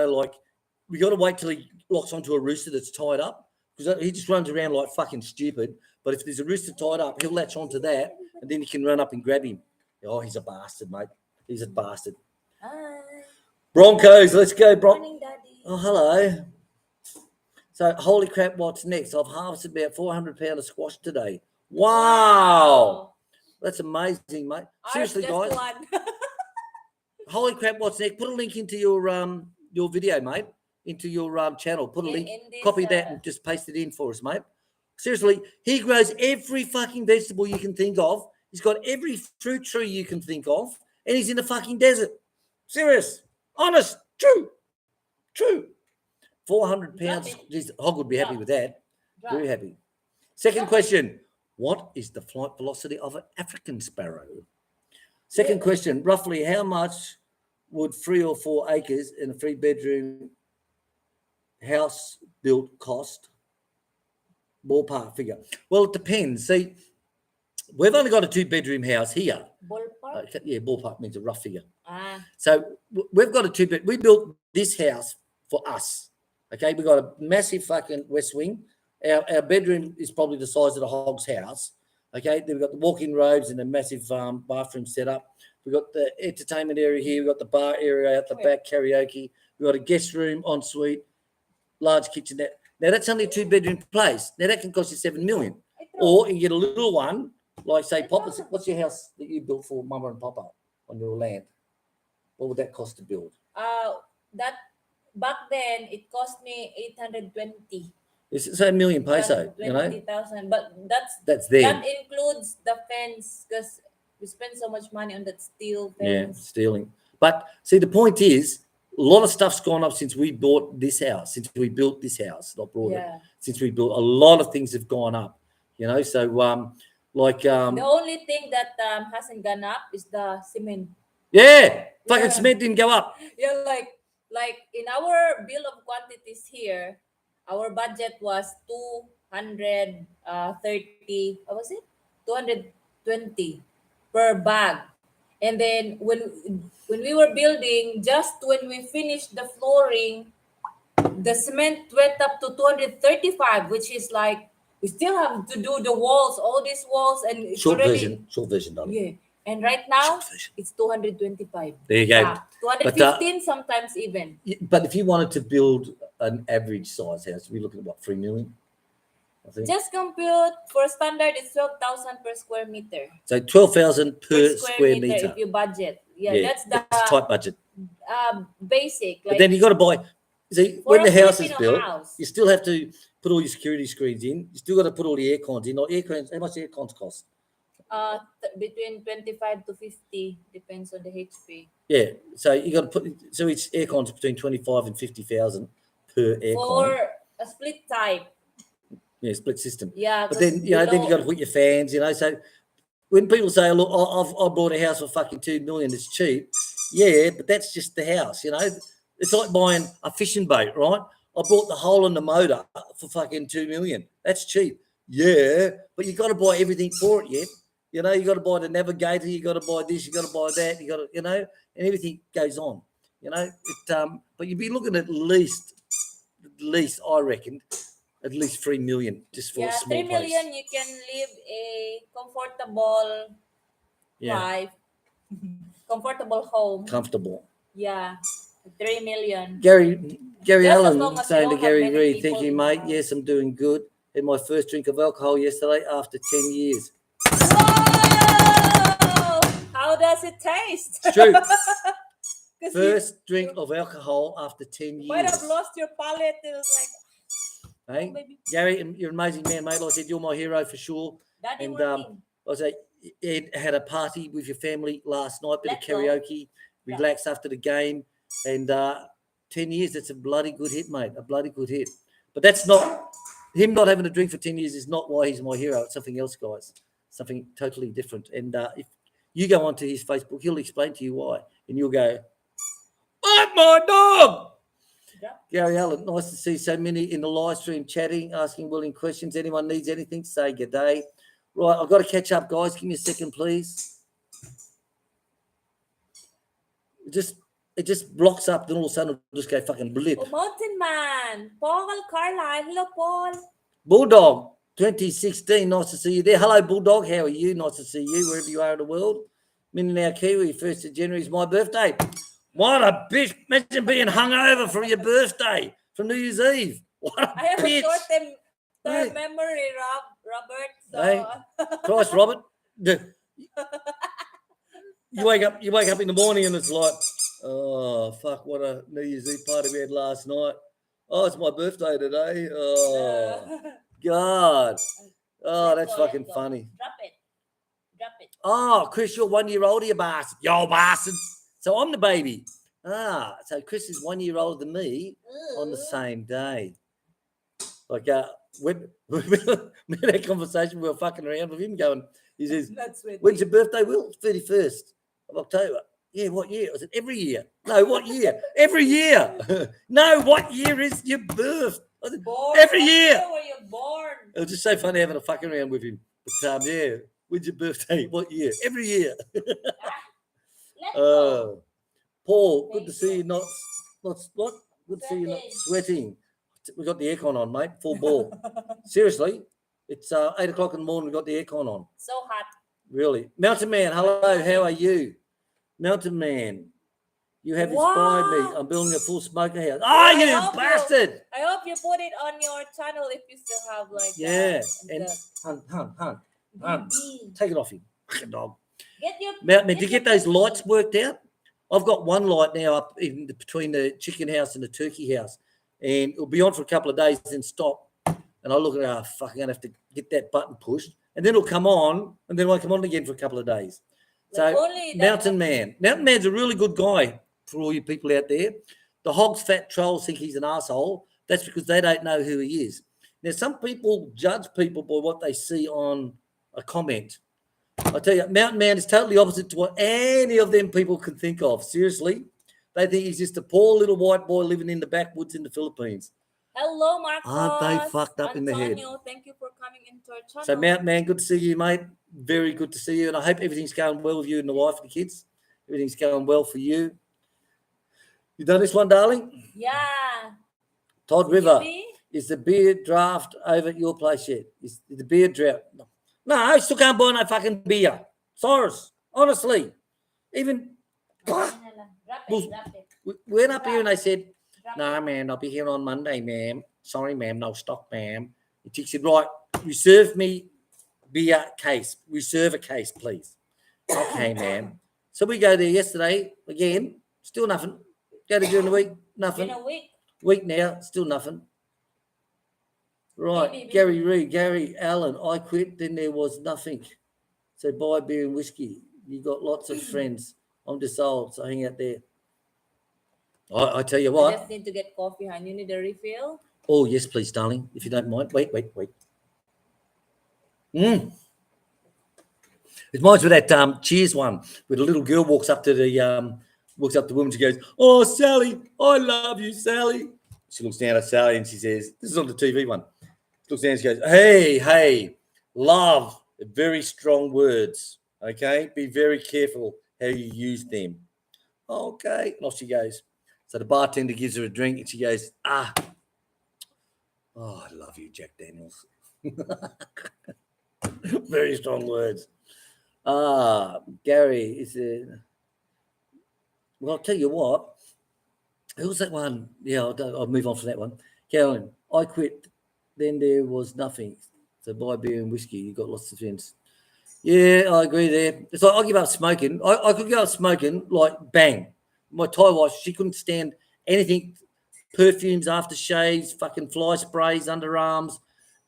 got to wait till he locks onto a rooster that's tied up because he just runs around like fucking stupid. But if there's a rooster tied up, he'll latch onto that and then you can run up and grab him. Oh, he's a bastard, mate. He's a bastard. Hi. Broncos, let's go, Morning, Daddy. Oh, hello. So, holy crap, what's next? I've harvested about 400 pounds of squash today. Wow. That's amazing, mate. Seriously, guys. holy crap, what's next? Put a link into your video, mate, into your channel. Put a link, in this, copy that and just paste it in for us, mate. Seriously, he grows every fucking vegetable you can think of. He's got every fruit tree you can think of, and he's in the fucking desert. Serious, honest, true. 400 pounds. Geez, Hog would be happy with that. Very happy. Second question. What is the flight velocity of an African sparrow? Second question. Roughly how much would 3 or 4 acres in a 3-bedroom house built cost? Ballpark figure. Well, it depends. See, we've only got a 2-bedroom house here. Ballpark? Yeah, ballpark means a rough figure. So we've got a 2-bed. We built this house for us. Okay, we got a massive fucking west wing. Our bedroom is probably the size of the Hog's house. Okay, then we've got the walk-in robes and a massive bathroom set up. We've got the entertainment area here. We've got the bar area out the back, karaoke. We've got a guest room, ensuite, large kitchenette. Now, that's only a 2-bedroom place. Now, that can cost you $7 million. Or you can get a little one, like, say, Papa. What's your house that you built for Mama and Papa on your land? What would that cost to build? That back then, it cost me 820. It's $1 million peso, you know? 20,000, but that's there. That includes the fence because we spend so much money on that steel fence. Yeah, stealing. But see, the point is, a lot of stuff's gone up since we bought this house, since we built this house, not bought it. Since we built, a lot of things have gone up, you know? So, the only thing that hasn't gone up is the cement. Yeah, fucking cement didn't go up. Yeah, like in our bill of quantities here, our budget was 230. What was it? 220 per bag. And then when we were building, just when we finished the flooring, the cement went up to 235, which is like we still have to do the walls, all these walls, and it's short version, darling. Yeah. And right now, it's 225. There you go. 215 sometimes even. But if you wanted to build an average size house, we're looking at what, 3 million? I think. Just compute for standard, it's 12,000 per square meter. So 12,000 per square meter. If you budget. Yeah, that's tight budget. Basic. But then you got to buy. See, when the house is built, you still have to put all your security screens in. You still got to put all the air cons in. Or air cons, how much air cons cost? Between 25 to 50, depends on the HP. Yeah, so you got to put. So it's air cons between 25 and 50,000 per air con. For a split type. Yeah, split system. Yeah, but then then you got to put your fans. You know, so when people say, "Look, I bought a house for fucking $2 million, it's cheap," yeah, but that's just the house. You know, it's like buying a fishing boat, right? I bought the hole in the motor for fucking $2 million. That's cheap. Yeah, but you got to buy everything for it yet. You know, you got to buy the navigator, you got to buy this, you got to buy that, you got to, you know, and everything goes on. You know, but you'd be looking at least I reckon, at least 3 million just for a small 3 million place. You can live a comfortable life, comfortable home. Comfortable. Yeah, 3 million. Gary Allen saying to Gary Reid, thank you, mate. Yes, I'm doing good. Had my first drink of alcohol yesterday after 10 years. Whoa! How does it taste? It's true. First drink of alcohol after 10 years. Might have lost your palate. It was like, hey, Gary, you're an amazing man, mate. Like I said, you're my hero for sure. Daddy and I say, Ed had a party with your family last night, bit of karaoke, relaxed after the game, and 10 years. That's a bloody good hit, mate. A bloody good hit. But that's not him not having a drink for 10 years is not why he's my hero. It's something else, guys. Something totally different. And if you go onto his Facebook, he'll explain to you why, and you'll go, "Bite my dog." Yeah. Gary Allen, nice to see so many in the live stream chatting, asking willing questions. Anyone needs anything, say good day. Right, I've got to catch up, guys. Give me a second, please. It just blocks up, then all of a sudden it'll just go fucking blip. Oh, Mountain Man, Paul Carlisle. Hello, Paul. Bulldog, 2016. Nice to see you there. Hello, Bulldog. How are you? Nice to see you wherever you are in the world. Mindanao Kiwi, 1st of January is my birthday. What a bitch. Imagine being hungover from your birthday, from New Year's Eve. What a I have bitch. a short-term memory, Robert. So. Hey, Christ, Robert. You wake up in the morning and it's like, Oh, fuck, what a New Year's Eve party we had last night. Oh, it's my birthday today. Oh, God. Oh, Let that's go, let fucking go. funny. Drop it. Drop it. Oh, Chris, you're 1 year older, you bastard. Yo, bastard. So I'm the baby. Ah, so Chris is 1 year older than me on the same day. Like, when we had that conversation, we were fucking around with him going, he says, That's sweet. when's your birthday, Will? 31st of October. Yeah, what year? I said, every year. No, what year? Every year. No, what year is your birth? I said, Born. every What year. were you born? It was just so funny having a fucking around with him. But yeah, when's your birthday? What year? Every year. Let go. Paul, good to Thank see you. you. Not what? Good to see you not Sweating. sweating. We got the aircon on, mate. Full ball. Seriously, it's 8 o'clock in the morning. We got the aircon on. So hot. Really, Mountain Man. Hello, how are you, Mountain Man? You have inspired me. What? I'm building a full smoker house. Ah, I you hope bastard! I hope you put it on your channel if you still have like Yeah, the and BB. take it off him, fucking dog. Get your Mountain Man, did you your get those BB. lights worked out? I've got one light now up in between the chicken house and the turkey house, and it'll be on for a couple of days, then stop. And I look at it, fuck, I'm gonna have to get that button pushed, and then it'll come on, and then it won't come on again for a couple of days. Like So only that Mountain Man, Mountain Man's a really good guy for all you people out there. The hogs fat trolls think he's an asshole. That's because they don't know who he is. Now, some people judge people by what they see on a comment. I tell you, Mountain Man is totally opposite to what any of them people can think of. Seriously, they think he's just a poor little white boy living in the backwoods in the Philippines. Hello, Marcos. Aren't they fucked up in the head? Antonio, thank you for coming into our channel. So, Mountain Man, good to see you, mate. Very good to see you, and I hope everything's going well with you and the wife and the kids. Everything's going well for you. You done this one, darling? Yeah. Todd River, Yubi? is the beer draft over at your place yet? Is the beer draft? No, I still can't buy no fucking beer. Cyrus, honestly. Even Drop it. we went up here and they said, no, ma'am, I'll be here on Monday, ma'am. Sorry, ma'am, no stock, ma'am. The chick said, right, reserve me beer case. Reserve a case, please. Okay, ma'am. So we go there yesterday again, still nothing. Go to during the week, nothing. In a week. Week now, still nothing. Right, Maybe. Gary Reed, Gary Allen, I quit, then there was nothing. So buy beer and whiskey. You got lots of friends. I'm just old, so hang out there. I tell you I what. just need to get coffee, hon. You need a refill? Oh, yes, please, darling, if you don't mind. Wait. It reminds me of that Cheers one, where the little girl walks up to the woman. She goes, "Oh, Sally, I love you, Sally." She looks down at Sally and she says, "This is on the TV one." She looks down and she goes, "Hey, love, very strong words. Okay, be very careful how you use them." Okay, and off she goes. So the bartender gives her a drink and she goes, "Oh, I love you, Jack Daniels." Very strong words. Gary is there. Well, I'll tell you what. Who was that one? Yeah, I'll move on from that one. Carolyn, I quit. Then there was nothing. So buy beer and whiskey. You got lots of friends. Yeah, I agree there. It's like I give up smoking. I could give up smoking like bang. My Thai wife, she couldn't stand anything, perfumes, aftershaves, fucking fly sprays, underarms,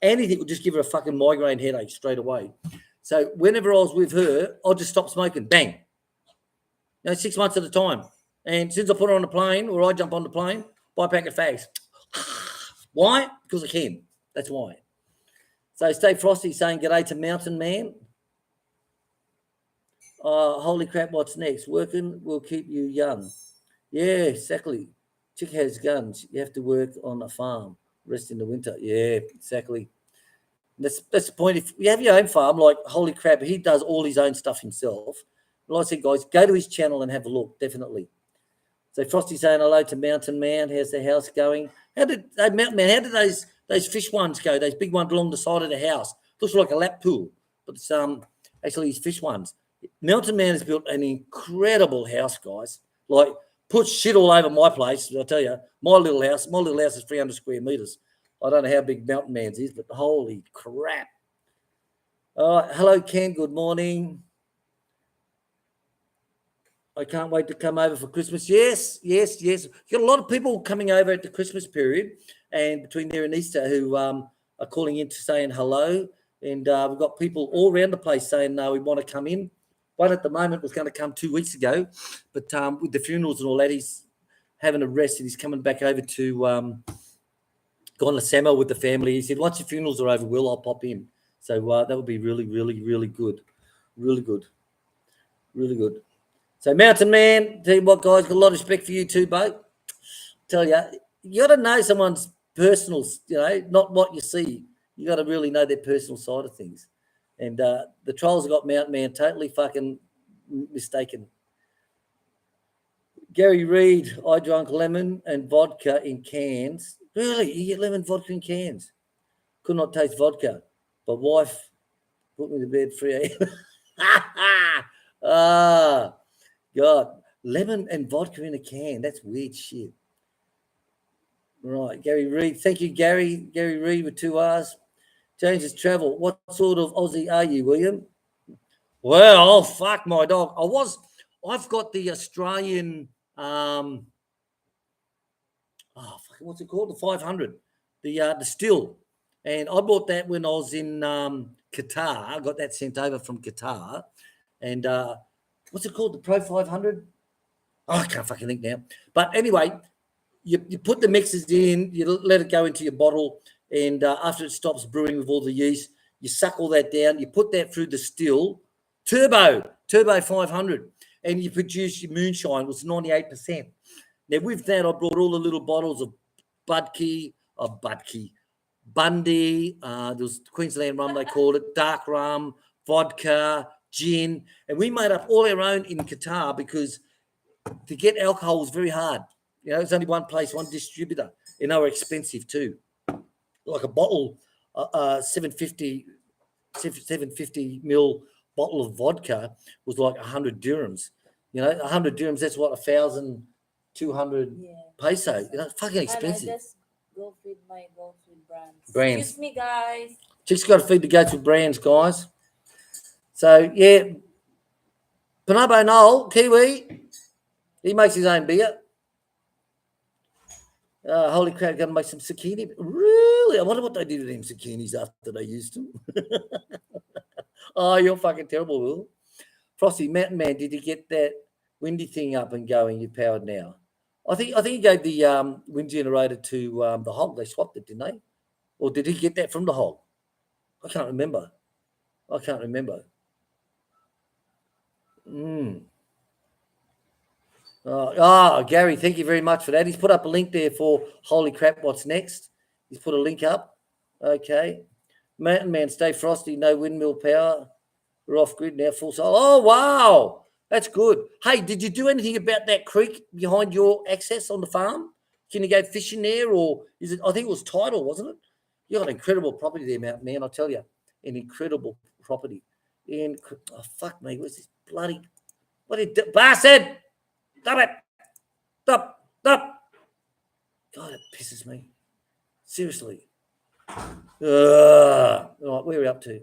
anything would just give her a fucking migraine headache straight away. So whenever I was with her, I'll just stop smoking. Bang. 6 months at a time. And as soon as I put her on the plane or I jump on the plane, buy a pack of fags. Why? Because I can. That's why. So Stay Frosty saying g'day to Mountain Man. Holy crap, what's next? Working will keep you young. Yeah, exactly. Chick has guns. You have to work on a farm. Rest in the winter. Yeah, exactly. That's the point. If you have your own farm, like holy crap, he does all his own stuff himself. Like I said, guys, go to his channel and have a look, definitely. So Frosty saying hello to Mountain Man. How's the house going? Mountain Man, how did those fish ones go? Those big ones along the side of the house. Looks like a lap pool, but it's actually these fish ones. Mountain Man has built an incredible house, guys. Like, put shit all over my place. I tell you, my little house is 300 square meters. I don't know how big Mountain Man's is, but holy crap. Hello, Ken. Good morning. I can't wait to come over for Christmas. Yes. You've got a lot of people coming over at the Christmas period and between there and Easter who are calling in to saying hello. And we've got people all around the place saying we want to come in. One at the moment was going to come 2 weeks ago, but with the funerals and all that, he's having a rest and he's coming back over to gone to Samo with the family. He said, once the funerals are over, I'll pop in. So that would be really, really, really good. Really good. Really good. So Mountain Man, tell you what, guys, got a lot of respect for you too, Bo. Tell you got to know someone's personals, not what you see. You got to really know their personal side of things. And the trolls have got Mountain Man totally fucking mistaken. Gary Reid, I drank lemon and vodka in cans. Really? You get lemon vodka in cans? Could not taste vodka. But wife put me to bed 3 a.m. Ah, God. Lemon and vodka in a can. That's weird shit. Right, Gary Reid. Thank you, Gary. Gary Reid with 2 R's. James' travel. What sort of Aussie are you, William? Well, fuck my dog. I've got the Australian, what's it called? The 500, the still. And I bought that when I was in Qatar. I got that sent over from Qatar. And what's it called? The Pro 500? Oh, I can't fucking think now. But anyway, you put the mixes in, you let it go into your bottle, and after it stops brewing with all the yeast, you suck all that down, you put that through the still, turbo 500, and you produce your moonshine. It was 98%. Now, with that, I brought all the little bottles of Bundy, there was Queensland rum, they called it, dark rum, vodka, gin, and we made up all our own in Qatar because to get alcohol was very hard. There's only one place, one distributor, and they were expensive too. Like a bottle, 750 ml bottle of vodka was like 100 dirhams. 100 dirhams, that's what, 1,200 peso. Fucking expensive. And I just go feed my goats with brands. Brands. Excuse me, guys. Chicks got to feed the goats with brands, guys. So, yeah. Panabo Noel, Kiwi, he makes his own beer. Holy crap, going to make some zucchini. Really? I wonder what they did with them zucchinis after they used them. Oh, you're fucking terrible, Will. Frosty, Mountain Man, did you get that windy thing up and going? You powered now. I think he gave the wind generator to the hog. They swapped it, didn't they? Or did he get that from the hog? I can't remember. Gary, thank you very much for that. He's put up a link there for Holy Crap, What's Next? He's put a link up. Okay. Mountain Man, stay frosty, no windmill power. We're off grid now, full solar. Oh, wow. That's good. Hey, did you do anything about that creek behind your access on the farm? Can you go fishing there, or is it? I think it was tidal, wasn't it? You got an incredible property there, Mountain Man. I tell you, an incredible property. Fuck me, what's this bloody? What did bastard? Stop it! Stop! God, it pisses me. Seriously. All right, where are we up to?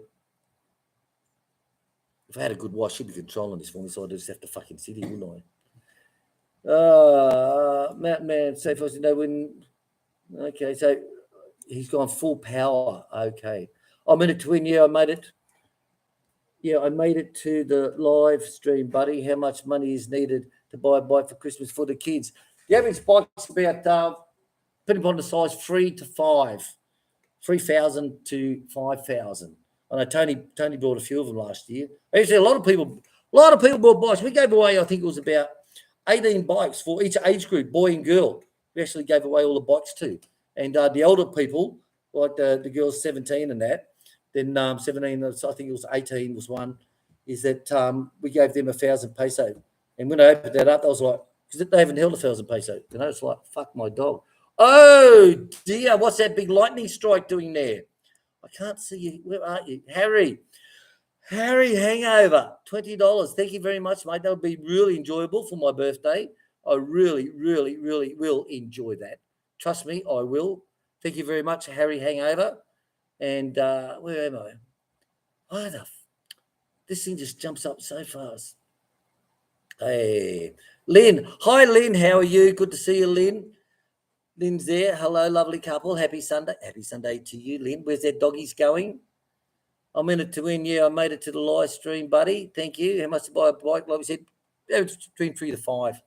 If I had a good wife, she'd be controlling this for me, so I'd just have to fucking sit here, wouldn't I? Mountain Man, say first, okay, so he's gone full power. Okay. I'm in a twin, I made it. Yeah, I made it to the live stream, buddy. How much money is needed to buy a bike for Christmas for the kids? The average bike's about, depending on the size, 3 to 5. 3,000 to 5,000. I know Tony bought a few of them last year. Actually, a lot of people bought bikes. We gave away, I think it was about 18 bikes for each age group, boy and girl. We actually gave away all the bikes too. And the older people, like the girls 17 and that, then 17, I think it was 18 was one, is that we gave them 1,000 peso. And when I opened that up, I was like, because they haven't held 1,000 peso. It's like, fuck my dog. Oh, dear, what's that big lightning strike doing there? I can't see you. Where are you? Harry, Hangover, $20. Thank you very much, mate. That would be really enjoyable for my birthday. I really, really, really will enjoy that. Trust me, I will. Thank you very much, Harry Hangover. And where am I? This thing just jumps up so fast. Hey, Lynn. Hi, Lynn. How are you? Good to see you, Lynn. Lynn's there. Hello, lovely couple. Happy Sunday. Happy Sunday to you, Lynn. Where's that doggies going? I'm in it to win. Yeah, I made it to the live stream, buddy. Thank you. How much to buy a bike? Like we said, it's between 3 to 5.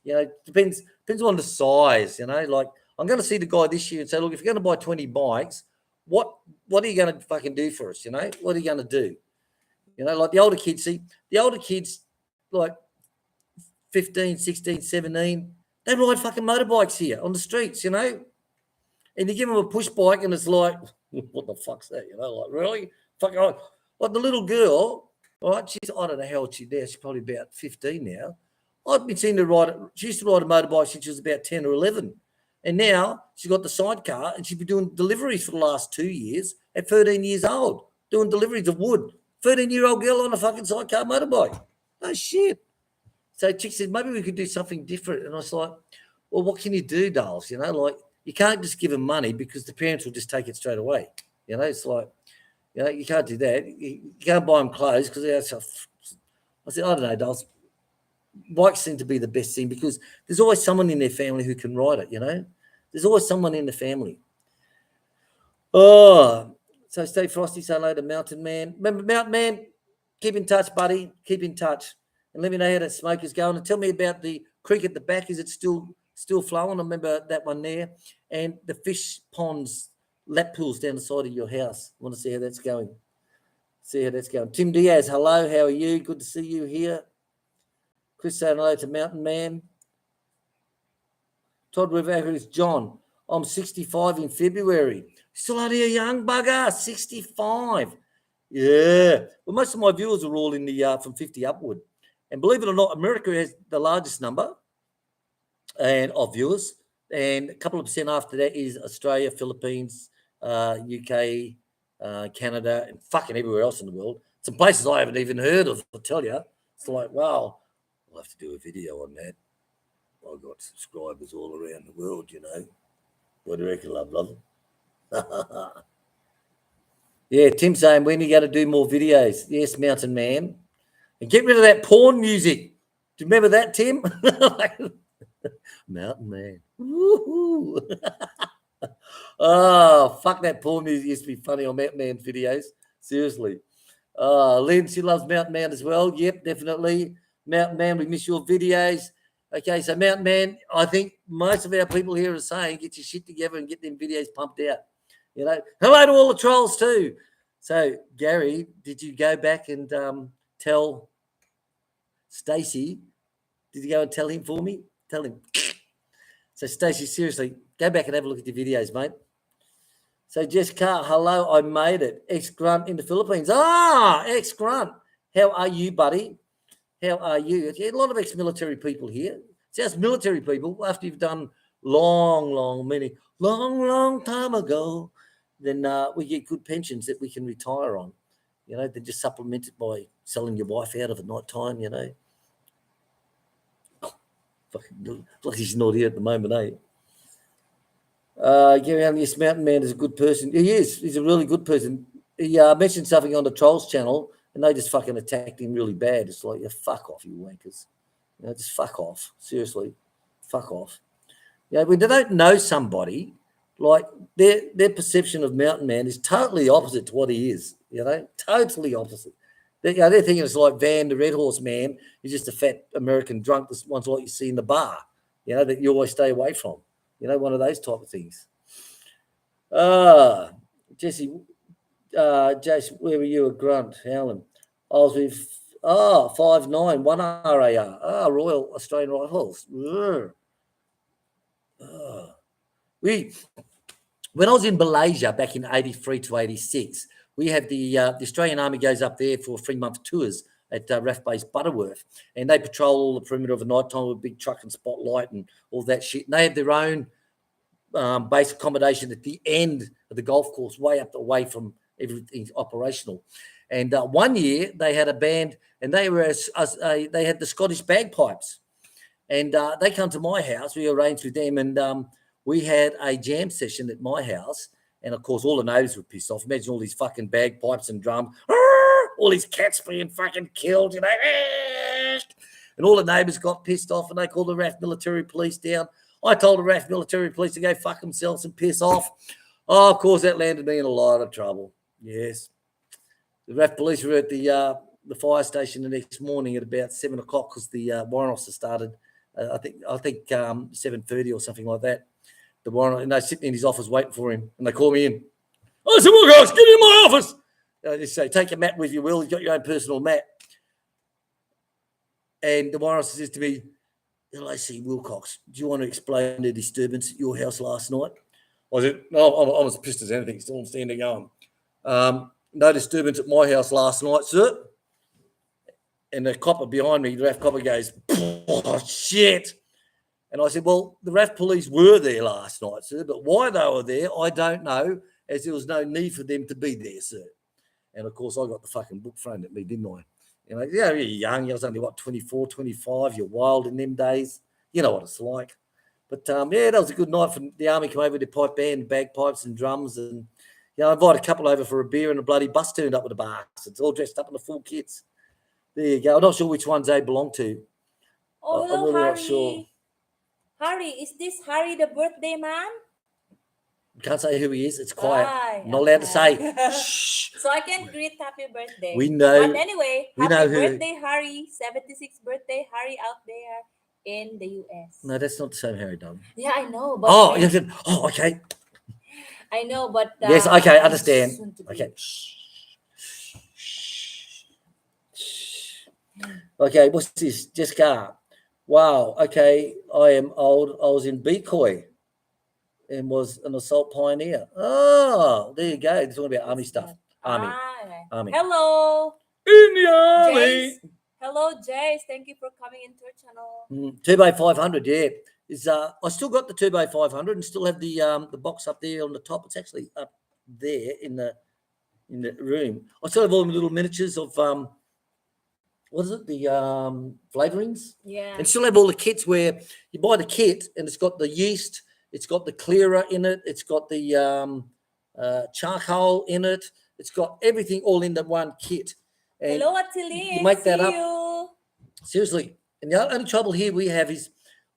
You know, depends on the size. You know, like I'm going to see the guy this year and say, look, if you're going to buy 20 bikes, what are you going to fucking do for us? You know, what are you going to do? You know, like the older kids, like 15, 16, 17, they ride fucking motorbikes here on the streets, you know, and you give them a push bike and it's like, what the fuck's that? You know, like, really? Fucking right. Like the little girl, right? I don't know how old she's now. She's probably about 15 now. I've been seeing her ride. She used to ride a motorbike since she was about 10 or 11. And now she's got the sidecar and she's been doing deliveries for the last 2 years at 13 years old, doing deliveries of wood. 13-year-old girl on a fucking sidecar motorbike. No shit. So chick said, maybe we could do something different. And I was like, well, what can you do, dolls? You know, like you can't just give them money because the parents will just take it straight away. You know, it's like, you know, you can't do that. You can't buy them clothes because they're so. I said, I don't know, dolls. Bikes seem to be the best thing because there's always someone in their family who can ride it, you know. There's always someone in the family. Oh, so stay frosty. Say hello to Mountain Man. Remember, Mountain Man, keep in touch, buddy. Keep in touch. And let me know how that smoke is going. And tell me about the creek at the back. Is it still flowing? I remember that one there. And the fish ponds, lap pools down the side of your house. I want to see how that's going. Tim Diaz, hello. How are you? Good to see you here. Chris saying hello to Mountain Man. Todd Rivera is John. I'm 65 in February. Still only a young bugger, 65. Yeah. Well, most of my viewers are all in the from 50 upward. And believe it or not, America has the largest number of viewers. And a couple of percent after that is Australia, Philippines, UK, Canada, and fucking everywhere else in the world. Some places I haven't even heard of, I'll tell you. It's like, wow, I'll have to do a video on that. I've got subscribers all around the world, you know. What do you reckon, love? Yeah, Tim's saying, when are you going to do more videos? Yes, Mountain Man. And get rid of that porn music. Do you remember that, Tim? Mountain Man. Woo-hoo. Oh, fuck that porn music. Used to be funny on Mountain Man videos. Seriously. Lynn, she loves Mountain Man as well. Yep, definitely. Mountain Man, we miss your videos. Okay, so Mountain Man, I think most of our people here are saying get your shit together and get them videos pumped out. You know, hello to all the trolls too. So, Gary, did you go back and tell Stacey? Did you go and tell him for me? Tell him. So, Stacey, seriously, go back and have a look at your videos, mate. So, Jessica, hello, I made it. Ex-grunt in the Philippines. Ex-grunt. How are you, buddy? How are you? Yeah, a lot of ex-military people here. See, us military people, after you've done long time ago, then we get good pensions that we can retire on. You know, they're just supplemented by selling your wife out of at night time, you know. Fucking lucky she's not here at the moment, eh? Gary Allen, yes, Mountain Man is a good person. He is. He's a really good person. He mentioned something on the Trolls channel, and they just fucking attacked him really bad. It's like, yeah, fuck off, you wankers. You know, just fuck off. Seriously, fuck off. You know, when they don't know somebody, like their perception of Mountain Man is totally opposite to what he is. You know, totally opposite. They're thinking it's like Van, the Red Horse Man. He's just a fat American drunk, the ones like you see in the bar. You know, that you always stay away from. You know, one of those type of things. Jesse, Jason, where were you? A grunt, Howland. I was with 5'9", 1 RAR. Royal Australian Rifles. When I was in Malaysia back in 83 to 86, we had the Australian Army goes up there for 3-month tours at RAF Base Butterworth, and they patrol all the perimeter of the night time with a big truck and spotlight and all that shit. And they have their own base accommodation at the end of the golf course, way up away from everything operational. And one year they had a band, and they had the Scottish bagpipes, and they come to my house. We arranged with them, and we had a jam session at my house. And of course, all the neighbours were pissed off. Imagine all these fucking bagpipes and drums, all these cats being fucking killed, you know. And all the neighbours got pissed off and they called the RAF military police down. I told the RAF military police to go fuck themselves and piss off. Oh, of course, that landed me in a lot of trouble. Yes. The RAF police were at the fire station the next morning at about 7 o'clock because the warrant officer started, I think 7:30 or something like that. The warrant, and they're sitting in his office waiting for him, and they call me in. I said, well, guys, get in my office. They just say, take your mat with you, Will. You've got your own personal mat. And the warrant officer says to me, LAC Wilcox, do you want to explain the disturbance at your house last night? I said, no, I'm as pissed as anything. Still, I'm standing going. No disturbance at my house last night, sir. And the copper behind me, the RAF copper goes, oh, shit. And I said, well, the RAF police were there last night, sir, but why they were there, I don't know, as there was no need for them to be there, sir. And, of course, I got the fucking book thrown at me, didn't I? You know, yeah, you're young. I was only, 24, 25. You're wild in them days. You know what it's like. But, yeah, that was a good night for the army come over with their pipe band, bagpipes and drums. And, you know, I invited a couple over for a beer and a bloody bus turned up with the bastards, all dressed up in the full kits. There you go. I'm not sure which ones they belong to. Oh, I'm hello, really Harry. not sure. Harry, is this Harry the birthday man? Can't say who he is. It's quiet. Right, I'm not allowed to say. okay. Shh. So I can greet happy birthday. We know. But anyway, we happy know who. birthday, Harry. 76th birthday, Harry out there in the US. No, that's not the same Harry Dunn. Yeah, I know. But Oh, you said, oh, okay. I know, but Yes, okay, soon understand. to be. Okay. Okay, what's this? Jessica. Wow, okay. I am old. I was in Decoy and was an assault pioneer. Oh, there you go. It's talking about army stuff. Army. Okay. Army. Hello. In the army. Jace. Hello, Jace. Thank you for coming into our channel. Turbo 500, yeah. I still got the Turbo 500 and still have the box up there on the top. It's actually up there in the room. I still have all the little miniatures of what is it? The flavorings. Yeah. And still have all the kits where you buy the kit and it's got the yeast, it's got the clearer in it, it's got the charcoal in it, it's got everything all in the one kit. And hello, Attilin. you make that See up. you. Seriously. And the only trouble here we have is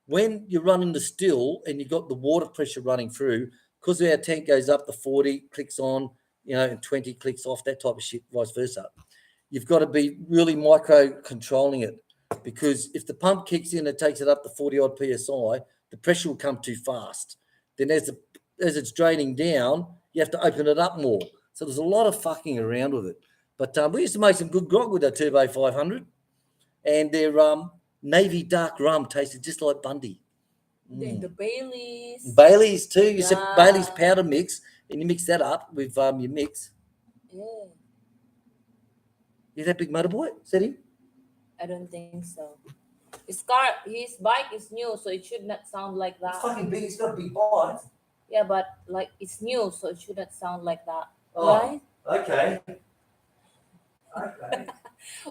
when you're running the still and you've got the water pressure running through, because our tank goes up to 40, clicks on, and 20 clicks off, that type of shit, vice versa. You've got to be really micro controlling it, because if the pump kicks in and takes it up to 40 odd PSI, the pressure will come too fast. Then as it's draining down, you have to open it up more. So there's a lot of fucking around with it. But we used to make some good grog with our Turbo 500, and their navy dark rum tasted just like Bundy. Then the Baileys. Baileys too. You said Yeah. Baileys powder mix, and you mix that up with your mix. Yeah. Is that big motor boy? Is that him? I don't think so. His bike is new, so it should not sound like that. It's fucking big. It's got a big bike. Yeah, but like it's new, so it shouldn't sound like that, Oh. right? Okay. Okay.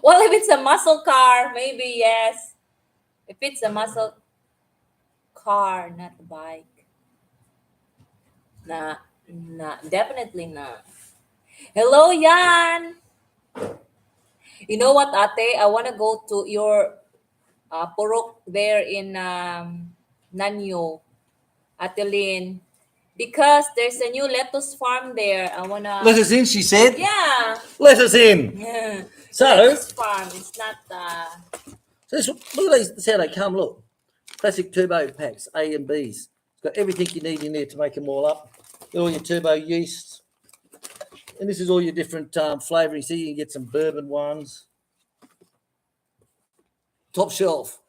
Well, if it's a muscle car, maybe yes. If it's a muscle car, not a bike. Nah, definitely not. Hello, Jan. You know what, Ate? I want to go to your purok there in Nanyo, Atelin, because there's a new lettuce farm there. I want to... Let us in, she said. Yeah. Let us in. Yeah. So, Lettuce farm. It's not... look at these. That's how they come. Look. Classic turbo packs, A and Bs. It's got everything you need in there to make them all up. Got all your turbo yeast. And this is all your different flavorings. So you can get some bourbon ones. Top shelf,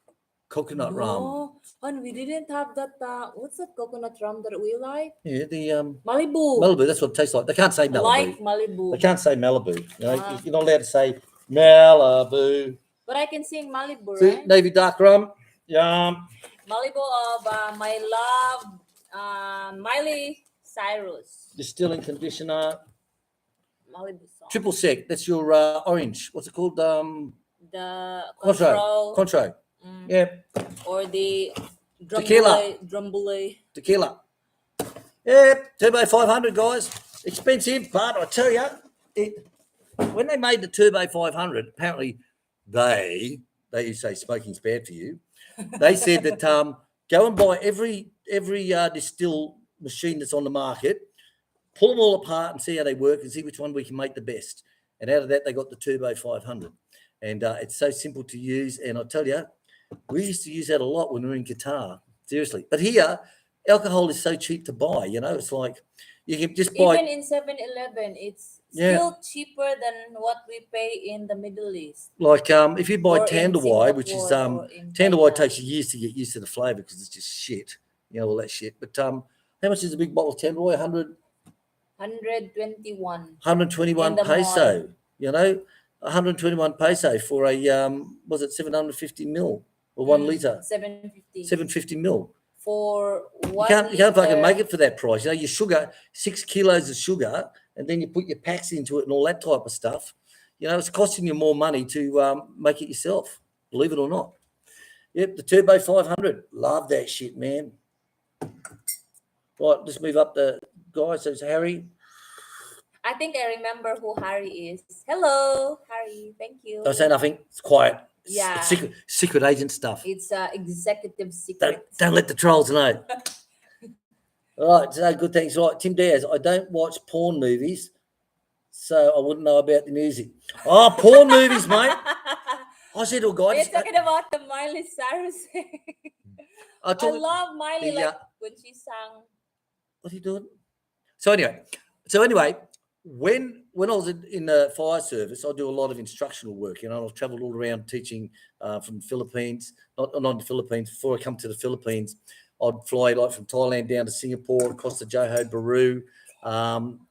coconut rum. No, and we didn't have that. What's that coconut rum that we like? Yeah, the Malibu. Malibu. That's what it tastes like. They can't say I Malibu. like Malibu. They can't say Malibu. You're not allowed to say Malibu. But I can sing Malibu, See, right? navy dark rum. Yum. Malibu of my love, Miley Cyrus. Distilling conditioner. Malibu song. Triple sec. That's your orange. What's it called? The Contro. control. Contro. Yeah. Or the Tequila. Drumbule. Tequila. Yeah. Turbo 500, guys. Expensive, but I tell you, when they made the Turbo 500, apparently they they used to say smoking's bad for you. They said that go and buy every distill machine that's on the market, pull them all apart and see how they work and see which one we can make the best. And out of that, they got the Turbo 500. And it's so simple to use. And I tell you, we used to use that a lot when we were in Qatar, seriously. But here, alcohol is so cheap to buy, it's like you can just buy. Even in 7-Eleven, it's still cheaper than what we pay in the Middle East. Like if you buy Or in Tandoori, which is Singapore or in Tandoori Thailand. takes years to get used to the flavour because it's just shit, all that shit. But how much is a big bottle of Tandoori? 121. 121 in the peso, 121 peso for a was it 750 mil or 1 litre? 750. 750 mil. For You 1 can't fucking liter. make it for that price. Your sugar, 6 kilos of sugar, and then you put your packs into it and all that type of stuff. It's costing you more money to make it yourself, believe it or not. Yep, the Turbo 500. Love that shit, man. Right, let's move up the guy. So it's Harry. I think I remember who Harry is. Hello, Harry. Thank you. Don't say nothing. It's quiet. Yeah. It's secret agent stuff. It's executive secret. Don't let the trolls know. All right, so good things. Right, Tim Diaz. I don't watch porn movies, so I wouldn't know about the music. Oh, porn movies, mate. I said to a guy. You're talking about the Miley Cyrus. I love Miley, when she sang. What are you doing? So anyway, when I was in the fire service, I do a lot of instructional work. I've travelled all around teaching from the Philippines, not the Philippines. Before I come to the Philippines, I'd fly like from Thailand down to Singapore, across to Johor Bahru,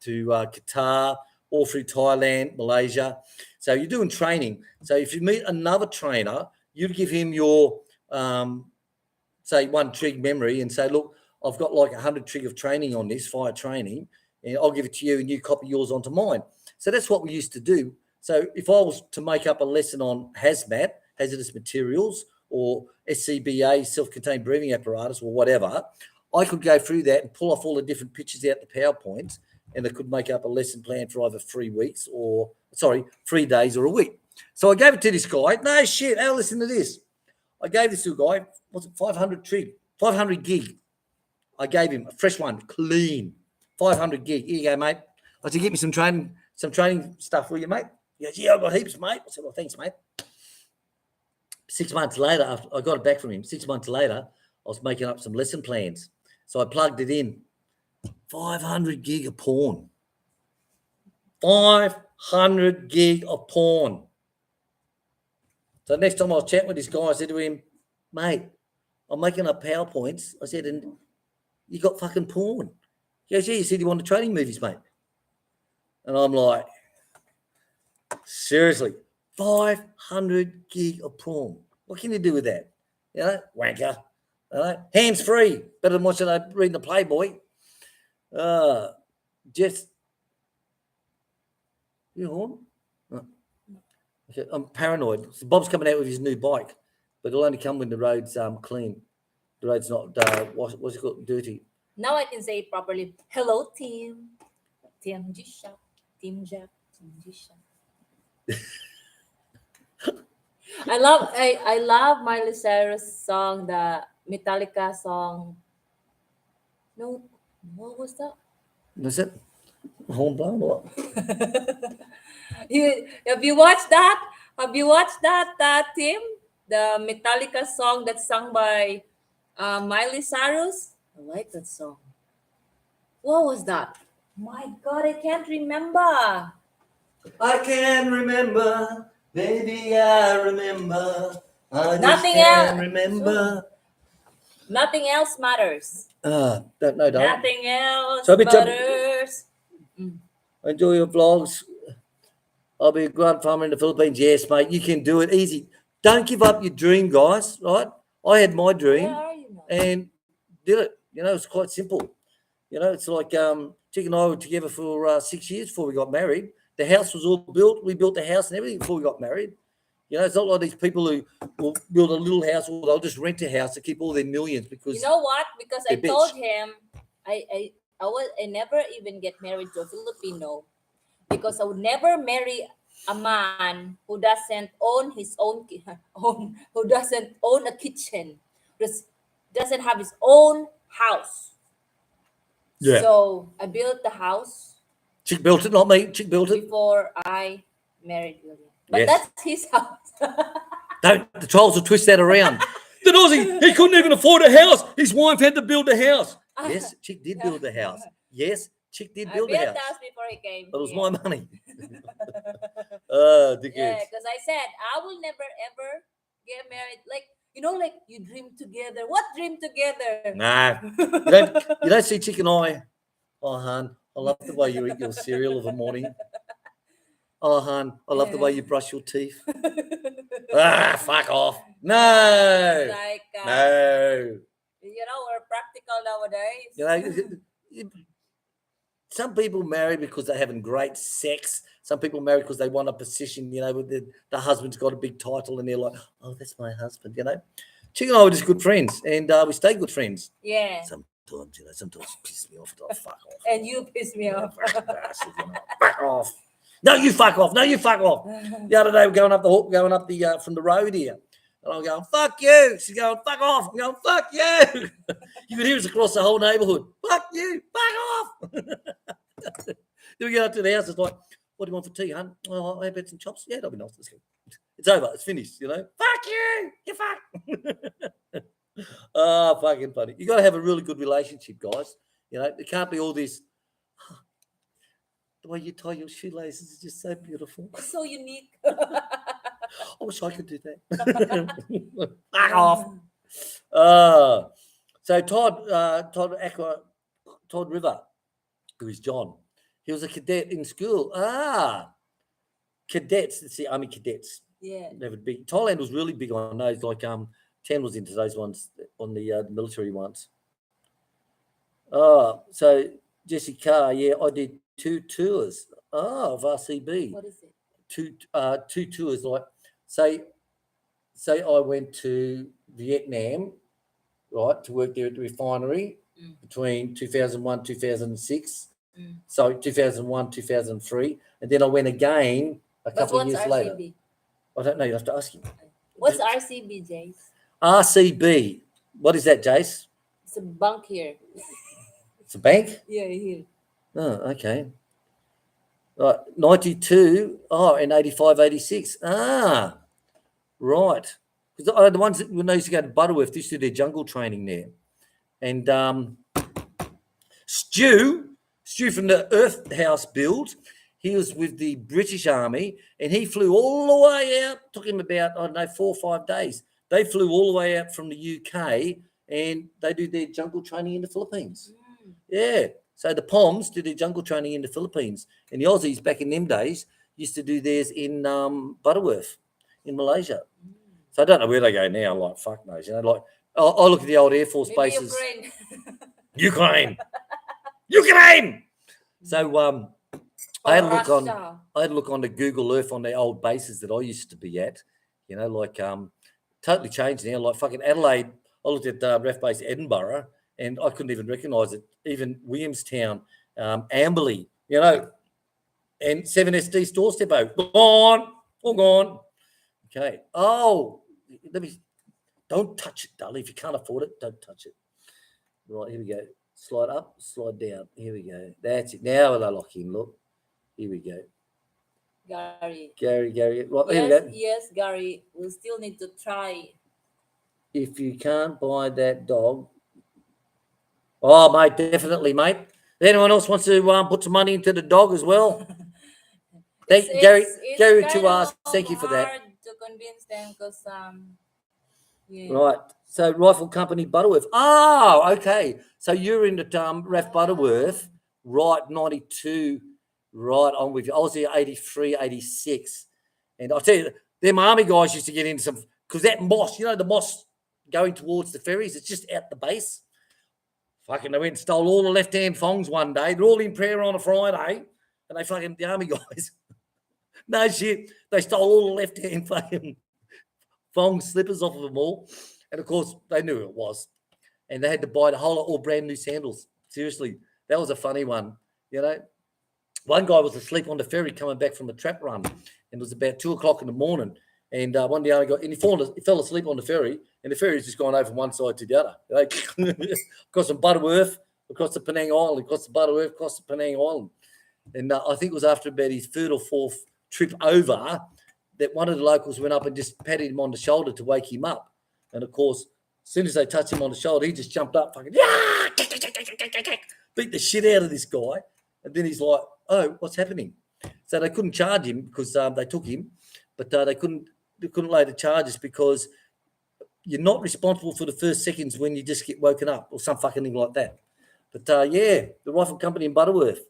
to Qatar, all through Thailand, Malaysia. So you're doing training. So if you meet another trainer, you'd give him your, say, 1 trig memory and say, look, I've got like 100 trig of training on this, fire training, and I'll give it to you and you copy yours onto mine. So that's what we used to do. So if I was to make up a lesson on hazmat, hazardous materials, or SCBA, self-contained breathing apparatus, or whatever, I could go through that and pull off all the different pictures out the PowerPoint, and I could make up a lesson plan for either 3 days or a week. So I gave it to this guy. No shit, Al, listen to this. I gave this to a guy, what's it, 500 trig, 500 gig. I gave him a fresh one, clean, 500 gig. Here you go, mate. I said, get me some training stuff for you, mate. He goes, yeah, I've got heaps, mate. I said, well, thanks, mate. 6 months later, after I got it back from him, 6 months later, I was making up some lesson plans. So I plugged it in. 500 gig of porn. 500 gig of porn. So next time I was chatting with this guy, I said to him, mate, I'm making up PowerPoints. I said, and you got fucking porn. He goes, yeah, you said you wanted training movies, mate. And I'm like, seriously, 500 gig of porn. What can you do with that? Wanker. Hands free. Better than watching reading the Playboy. Just, on? Okay, I'm paranoid. So Bob's coming out with his new bike, but it'll only come when the road's clean. The road's not, what's it called, dirty. Now I can say it properly. Hello, team. Team G-Shop. Team Jack. Team G-Shop. I love Miley Cyrus song, the Metallica song. No, what was that? Is it? Home blown or what? Have you watched that? Have you watched that, Tim? The Metallica song that's sung by Miley Cyrus? I like that song. What was that? My God, I can't remember. I can remember, baby, I remember. I Nothing just can't else. remember. Nothing else matters. Don't know, don't. Nothing else So matters. Enjoy your vlogs. I'll be a grand farmer in the Philippines. Yes, mate, you can do it easy. Don't give up your dream, guys, right? I had my dream Where are you now? and did it. It's quite simple. It's like Chick and I were together for 6 years before we got married. The house was all built. We built the house and everything before we got married. It's not like these people who will build a little house or they'll just rent a house to keep all their millions because You know what? Because I they're told bitch. him I never even get married to a Filipino because I would never marry a man who doesn't own his own, who doesn't own a kitchen, doesn't have his own house. Yeah. So I built the house Chick built it, not me. Chick built it. before I married William. But Yes. that's his house. Don't. The trolls will twist that around. The Aussie, he couldn't even afford a house. His wife had to build a house. Yes, Chick did build the house. Yes, Chick did I build built the the house. house before he came. But it was here. my money. Yeah, Dickheads. because I said I will never ever get married. Like like you dream together. What dream together? Nah. You don't see Chick and I. Oh, hon, I love the way you eat your cereal of a morning. Oh, hon, I love the way you brush your teeth. Fuck off. No. Like No. we're practical nowadays. Some people marry because they're having great sex. Some people marry because they want a position, with the husband's got a big title and they're like, oh, that's my husband, Chick and I were just good friends and we stay good friends. Yeah. Sometimes piss me off. Oh, fuck off. And you piss me off. Fuck off. No, you fuck off. No, you fuck off. The other day we're going up the from the road here. And I'm going, fuck you. She's going, fuck off. I'm going, fuck you. You could hear us across the whole neighborhood. Fuck you. Fuck off. Then we get up to the house. It's like, what do you want for tea, hun? Oh, I had some chops. Yeah, that'll be nice. Let's go. It's over. It's finished, Fuck you. You fuck. Oh, fucking funny. You got to have a really good relationship, guys. It can't be all this. The way you tie your shoelaces is just so beautiful. So unique. I wish I could do that. Fuck off. So Todd River, who is John, he was a cadet in school. Cadets. It's the Army cadets. Yeah. They were big. Thailand was really big on those. Like Tan was into those ones on the military ones. So Jesse Carr, yeah, I did 2 tours. Of RCB. What is it? Two tours. Like, say I went to Vietnam, right, to work there at the refinery between 2001, 2006. So 2001, 2003, and then I went again a couple of years RCB? later. I don't know. You have to ask him. What's RCB, Jace? RCB. What is that, Jace? It's a bank here. It's a bank. Yeah, here. Oh, okay. Right, 92. Oh, and 85, 86. Right. Because the ones that when they used to go to Butterworth, they used to do their jungle training there. And Stu from the Earth House build, he was with the British Army and he flew all the way out. Took him about, 4 or 5 days. They flew all the way out from the UK and they do their jungle training in the Philippines. Yeah. So the Poms do their jungle training in the Philippines. And the Aussies back in them days used to do theirs in Butterworth in Malaysia. So I don't know where they go now. Like, fuck knows. Like I look at the old Air Force bases. Ukraine. So I had a look on the Google Earth on the old bases that I used to be at. Totally changed now. Like fucking Adelaide. I looked at Ref Base Edinburgh and I couldn't even recognise it. Even Williamstown, Amberley, and 7SD Store Stepo. All gone. Okay. Oh, don't touch it, darling. If you can't afford it, don't touch it. Right, here we go. Slide up, slide down. Here we go. That's it. Now they're locking. Look. Here we go. Gary. Right, yes, here we go. Yes, Gary. We'll still need to try. If you can't buy that dog. Oh, mate, definitely, mate. Anyone else wants to put some money into the dog as well? Gary to us. Thank you for that. Hard to convince them because yeah. Right. So Rifle Company Butterworth. Oh, okay. So you're in the Ref Butterworth, right? 92. Right on with you. I was there 83, 86. And I'll tell you, them army guys used to get into some because that moss, the moss going towards the ferries, it's just out the base. Fucking, they went and stole all the left-hand thongs one day. They're all in prayer on a Friday, and they fucking, the army guys, no shit, they stole all the left-hand fucking thong slippers off of them all. And, of course, they knew who it was. And they had to buy the whole lot all brand new sandals. Seriously, that was a funny one, One guy was asleep on the ferry coming back from a trap run, and it was about 2:00 in the morning. And one day he fell asleep on the ferry, and the ferry's just gone over from one side to the other. Across from Butterworth, across the Penang Island, across the Butterworth, across the Penang Island. And I think it was after about his third or fourth trip over that one of the locals went up and just patted him on the shoulder to wake him up. And of course, as soon as they touched him on the shoulder, he just jumped up, fucking beat the shit out of this guy. And then he's like, "Oh, what's happening?" So they couldn't charge him because they took him, but they couldn't lay the charges because you're not responsible for the first seconds when you just get woken up or some fucking thing like that. But the rifle company in Butterworth.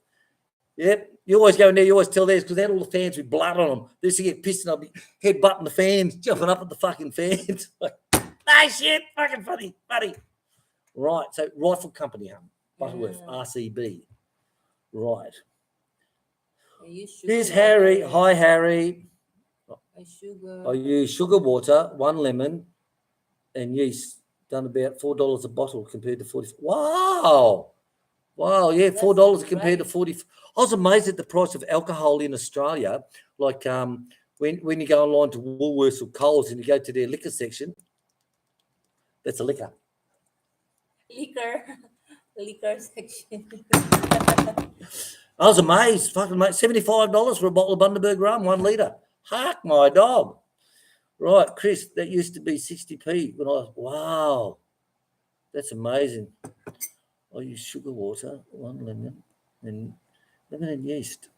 Yep, you always go in there, you always tell theirs because they had all the fans with blood on them. They used to get pissed and I'd be headbutting the fans, jumping up at the fucking fans. Like, no shit, fucking funny. Right, so rifle company, Butterworth, RCB. Right. Here's Harry. Hi, Harry. I use sugar water, 1 lemon, and yeast. Done about $4 a bottle compared to 40. Wow, yeah, $4 compared to 40. I was amazed at the price of alcohol in Australia. Like when you go online to Woolworths or Coles and you go to their liquor section, that's a liquor. Liquor section. I was amazed, fucking mate, $75 for a bottle of Bundaberg rum, 1 litre. Hark my dog. Right, Chris, that used to be 60p when wow, that's amazing. I use sugar water, 1 lemon, and yeast.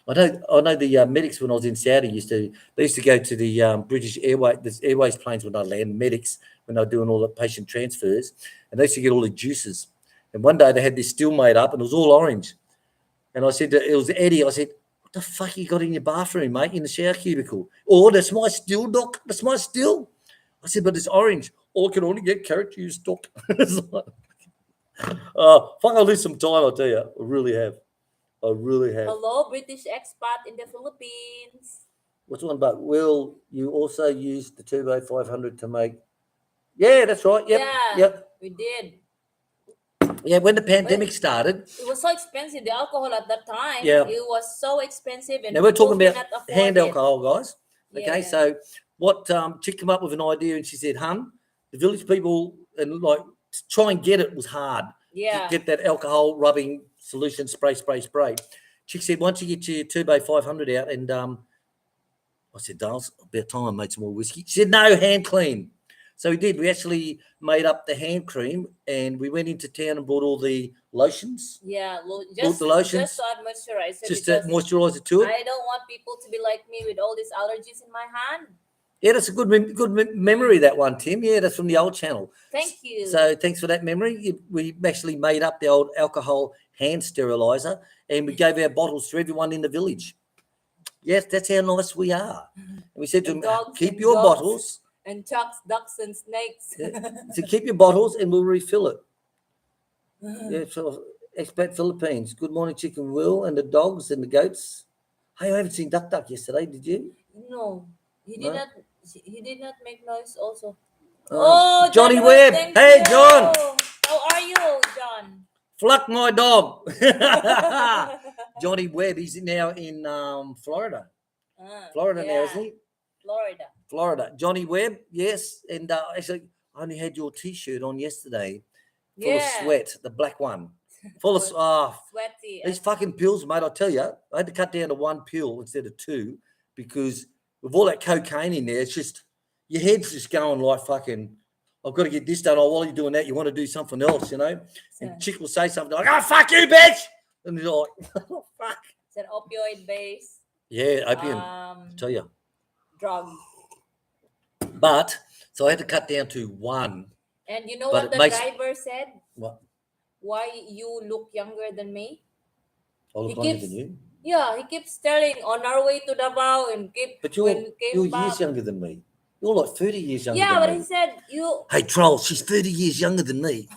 I know the medics when I was in Saudi they used to go to the British Airways planes when they land, medics when they were doing all the patient transfers, and they used to get all the juices. And one day they had this still made up, and it was all orange. And I said, it was Eddie. I said, "What the fuck you got in your bathroom, mate, in the shower cubicle?" "Oh, that's my still, doc. That's my still." I said, "But it's orange." "Oh, I can only get carrot juice, doc." Fuck, I'll lose some time, I'll tell you. I really have. Hello, British expat in the Philippines. What's the one about? Will you also use the Turbo 500 to make? Yeah, that's right. Yep. We did. Yeah, when the pandemic started. It was so expensive, the alcohol at that time. Yeah. It was so expensive. And now we're talking about hand it. alcohol, guys. Okay, Yeah. so what chick came up with an idea and she said, "Hun, the village people and like to try and get it was hard. Yeah. Get that alcohol rubbing solution, spray. Chick said, once you get your Turbo 500 out, and I said, "Darls, about time I made some more whiskey." She said, "No, hand clean." So we did. We actually made up the hand cream, and we went into town and bought all the lotions. Yeah, Bought the lotions. just to add moisturizer. Just to moisturize it to it. I don't want people to be like me with all these allergies in my hand. Yeah, that's a good memory, that one, Tim. Yeah, that's from the old channel. Thank you. So thanks for that memory. We actually made up the old alcohol hand sterilizer, and we gave our bottles to everyone in the village. Yes, that's how nice we are. And we said to them, "Keep your bottles." And ducks and snakes. So keep your bottles and we'll refill it. Yeah, so expat Philippines. Good morning, Chicken Will, and the dogs and the goats. Hey, I haven't seen Duck yesterday, did you? No, he did not. He did not make noise. Also. Johnny John Webb. Hey, you. John. How are you, John? Fluck my dog. Johnny Webb. He's now in Florida. Florida now, isn't he? Florida. Johnny Webb, yes. And actually, I only had your T-shirt on yesterday, full of sweat, the black one, full of sweaty. These fucking pills, mate. I tell you, I had to cut down to 1 pill instead of 2 because with all that cocaine in there, it's just your head's just going like fucking. I've got to get this done. Oh, while you're doing that, you want to do something else, you know? And chick will say something like, "Oh, fuck you, bitch!" And they're like, "Oh, fuck." It's an opioid base. Yeah, opium. I tell you. Drug. But so I had to cut down to 1. And you know what the driver said? What? Why you look younger than me? I look younger than you? Yeah, he keeps telling on our way to Davao and But you're years younger than me. You're like 30 years younger than me. Yeah, but he said you... Hey, troll, she's 30 years younger than me.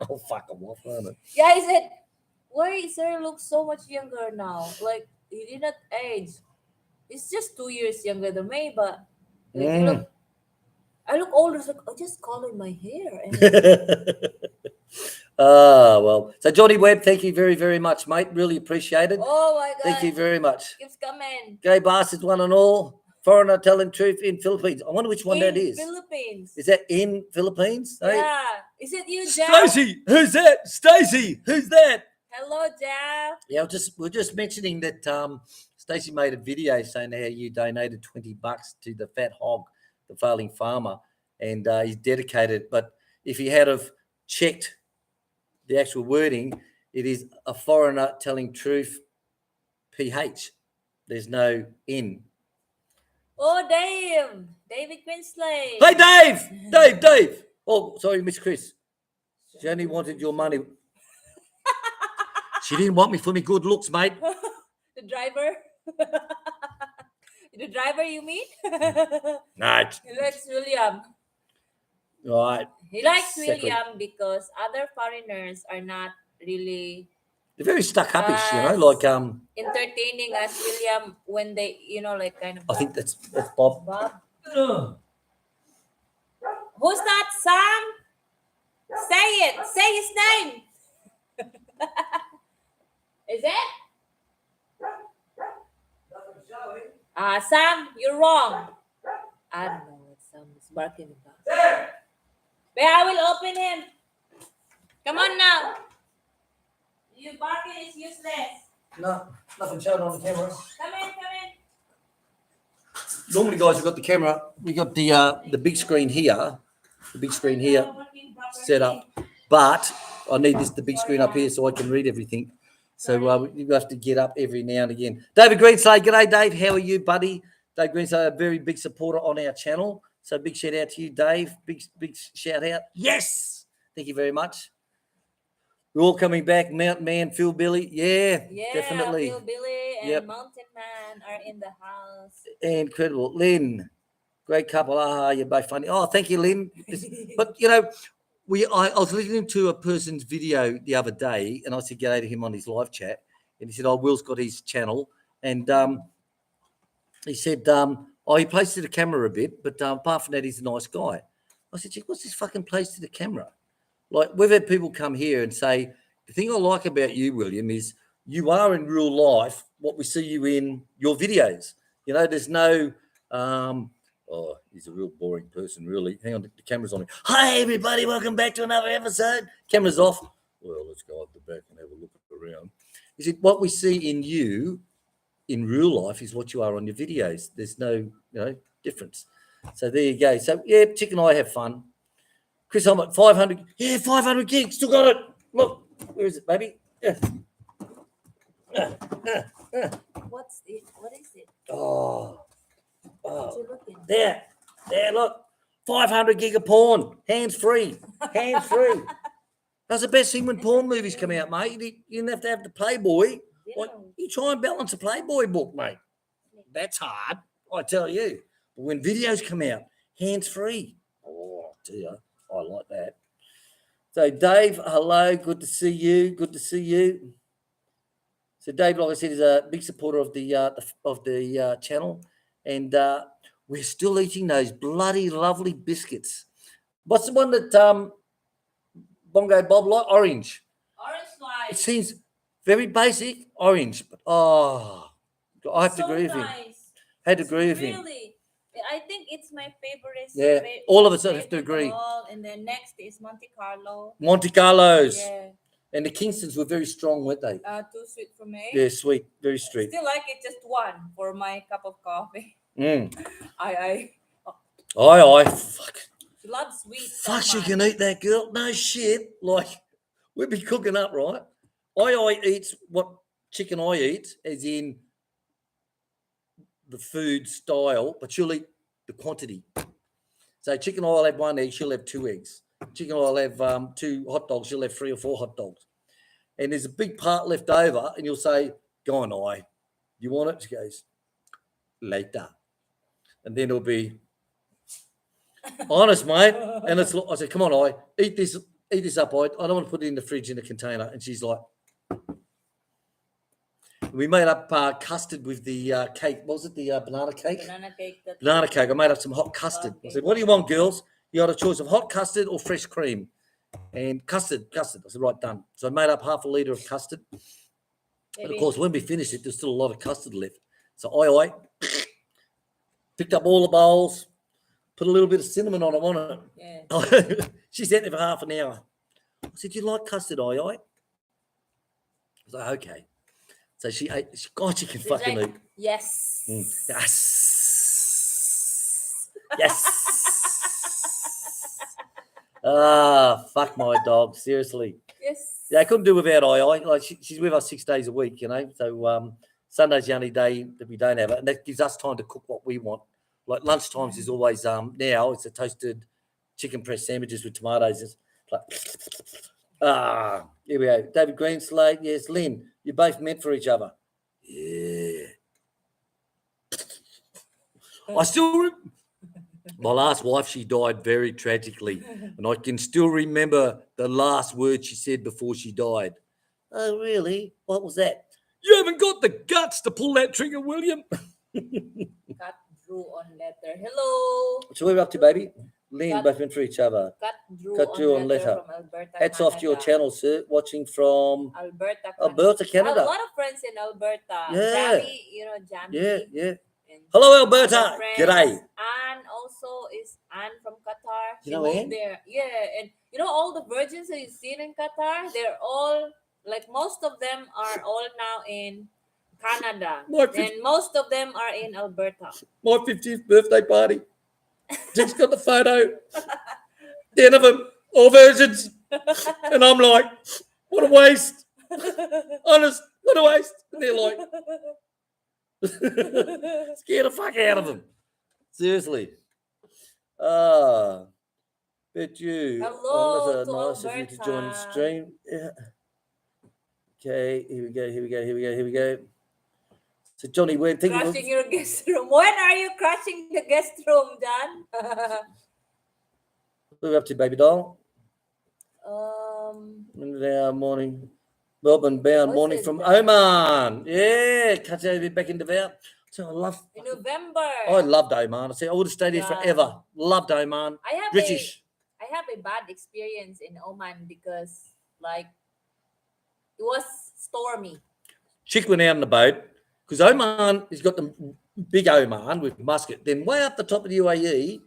Oh, fuck, I'm off, aren't I? Yeah, he said, why sir looks so much younger now? Like, he did not age. He's just 2 years younger than me, but like, I look older. It's like, I just colored my hair. And Well. So Johnny Webb, thank you very, very much, mate. Really appreciate it. Oh my God. Thank you very much. Keeps coming. Gay bastards, one and all. Foreigner telling truth in Philippines. I wonder which one that is. Philippines. Is that in Philippines? Hey? Yeah. Is it you, Jeff? Stacey, who's that? Stacey, who's that? Hello, Jeff. Yeah, we're just mentioning that Stacey made a video saying how you donated $20 to the fat hog, the failing farmer, and he's dedicated. But if he had have checked the actual wording, it is a foreigner telling truth. PH. There's no N. Oh, Dave. David Quinsley. Hey, Dave. Oh, sorry, Miss Chris. She only wanted your money. She didn't want me for me good looks, mate. The driver. The driver, you mean? No. He likes William. Right. He likes Exactly. William because other foreigners are not really They're very stuck uppish, like entertaining as William when they, like kind of. I think that's Bob. Bob. Who's that, Sam? Say it. Say his name. Is it? Sam, you're wrong. I don't know what Sam is barking about. But I will open him. Come on now. You barking is useless. No, nothing showing on the camera. Come in. Normally, guys, we've got the camera. We got the big screen here. The big screen here set up. But I need the big screen up here so I can read everything. So you have to get up every now and again. David Greenslade, g'day, Dave. How are you, buddy? Dave Greenslade, a very big supporter on our channel. So big shout out to you, Dave. Big shout out. Yes. Thank you very much. We're all coming back. Mountain Man, Phil Billy. Yeah, definitely. Phil Billy and Yep. Mountain Man are in the house. Incredible. Lynn, great couple. You're both funny. Oh, thank you, Lynn. But, I was listening to a person's video the other day, and I said g'day to him on his live chat, and he said, Will's got his channel, and he said, he plays to the camera a bit, but apart from that, he's a nice guy. I said, gee, what's this fucking plays to the camera? Like, we've had people come here and say, the thing I like about you, William, is you are in real life what we see you in your videos. There's no, he's a real boring person, really. Hang on, the camera's on me. Hi, everybody. Welcome back to another episode. Camera's off. Well, let's go up the back and have a look around. Is it what we see in you in real life is what you are on your videos? There's no, difference. So there you go. So, yeah, Chick and I have fun. Chris, I'm at 500. Yeah, 500 gigs. Still got it. Look, where is it, baby? Yeah. What's it? What is it? Oh, What you looking? there, look. 500 gig of porn. Hands-free. That's the best thing when porn movies come out, mate. You didn't have to have the Playboy. Like, you try and balance a Playboy book, mate. That's hard, I tell you. But when videos come out, hands-free. Oh, dear. I like that. So, Dave, hello. Good to see you. So, Dave, like I said, is a big supporter of the channel, and we're still eating those bloody lovely biscuits. What's the one that Bongo Bob like? Orange. Orange light. It seems very basic, orange, but I have to agree with him. Had to agree with him. Really, I think it's my favorite. Yeah, all of us have to agree. And then next is Monte Carlo. Monte Carlos. Yeah. And the Kingstons were very strong, weren't they? Too sweet for me. Yeah, sweet, very sweet. Still like it, just one for my cup of coffee. Aye. Fuck. She loves sweet. Fuck, so she can eat that, girl. No shit. Like, we'd be cooking up, right? I eat what chicken I eat, as in the food style, but she'll eat the quantity. So chicken I'll have 1 egg, she'll have 2 eggs. Chicken I'll have 2 hot dogs, she'll have 3 or 4 hot dogs. And there's a big part left over, and you'll say, go on, you want it? She goes, later. And then it'll be, honest, mate. And I said, come on, eat this up. I don't want to put it in the fridge in a container. And she's like, we made up custard with the cake. What was it? The banana cake? Banana cake. I made up some hot custard. I said, what do you want, girls? You got a choice of hot custard or fresh cream. and custard. I said, right, done. So I made up half a litre of custard. And of course, when we finished it, there's still a lot of custard left. So I picked up all the bowls, put a little bit of cinnamon on it. Yeah. She sat there for half an hour. I said, "Do you like custard, I was like, okay. So she ate. God, she can She's fucking like, eat. yes. Yes. Fuck my dog. Seriously. Yes. Yeah, I couldn't do without I. Like she's with us 6 days a week, you know. So Sunday's the only day that we don't have it, and that gives us time to cook what we want. Like lunchtimes is always now it's a toasted chicken press sandwiches with tomatoes. It's like here we go. David Greenslade, yes, Lynn, you're both meant for each other. Yeah. I still my last wife, she died very tragically, and I can still remember the last word she said before she died. Oh, really? What was that? You haven't got the guts to pull that trigger, William. Cut Drew on letter. Hello. So we're up to, baby. Lynn, Cut- both meant for each other. Cut Cut Drew Drew on on letter letter. from Alberta, Hats off to your Canada. channel, sir. Watching from Alberta, Alberta, I have Canada. a lot of friends in Alberta. Yeah. Jamie, Jamie. Yeah. And Hello, other Alberta. friends. G'day. Anne also is Anne from Qatar. You She know moved Anne? there. Yeah, and all the virgins that you see in Qatar, they're all like most of them are all now in Canada, and most of them are in Alberta. My 50th birthday party. Just got the photo. 10 of them, all virgins. And I'm like, what a waste. Honest, what a waste. And they're like, scared the fuck out of them. Seriously. Bet you. Hello That's to nice of you to join the Alberta. stream. Yeah. Okay, here we go. So Johnny, we're thinking Crashing your guest room. When are you crashing the guest room, John? we're up to, baby doll. Morning. Melbourne bound What's morning it from then? Oman. Yeah, cut over back in Davao. So In November. I loved Oman. I said I would have stayed here Yeah. forever. Loved Oman. I have British. a bad experience in Oman because like it was stormy. Chick went out on the boat because Oman has got the big Oman with Muscat. Then way up the top of the UAE,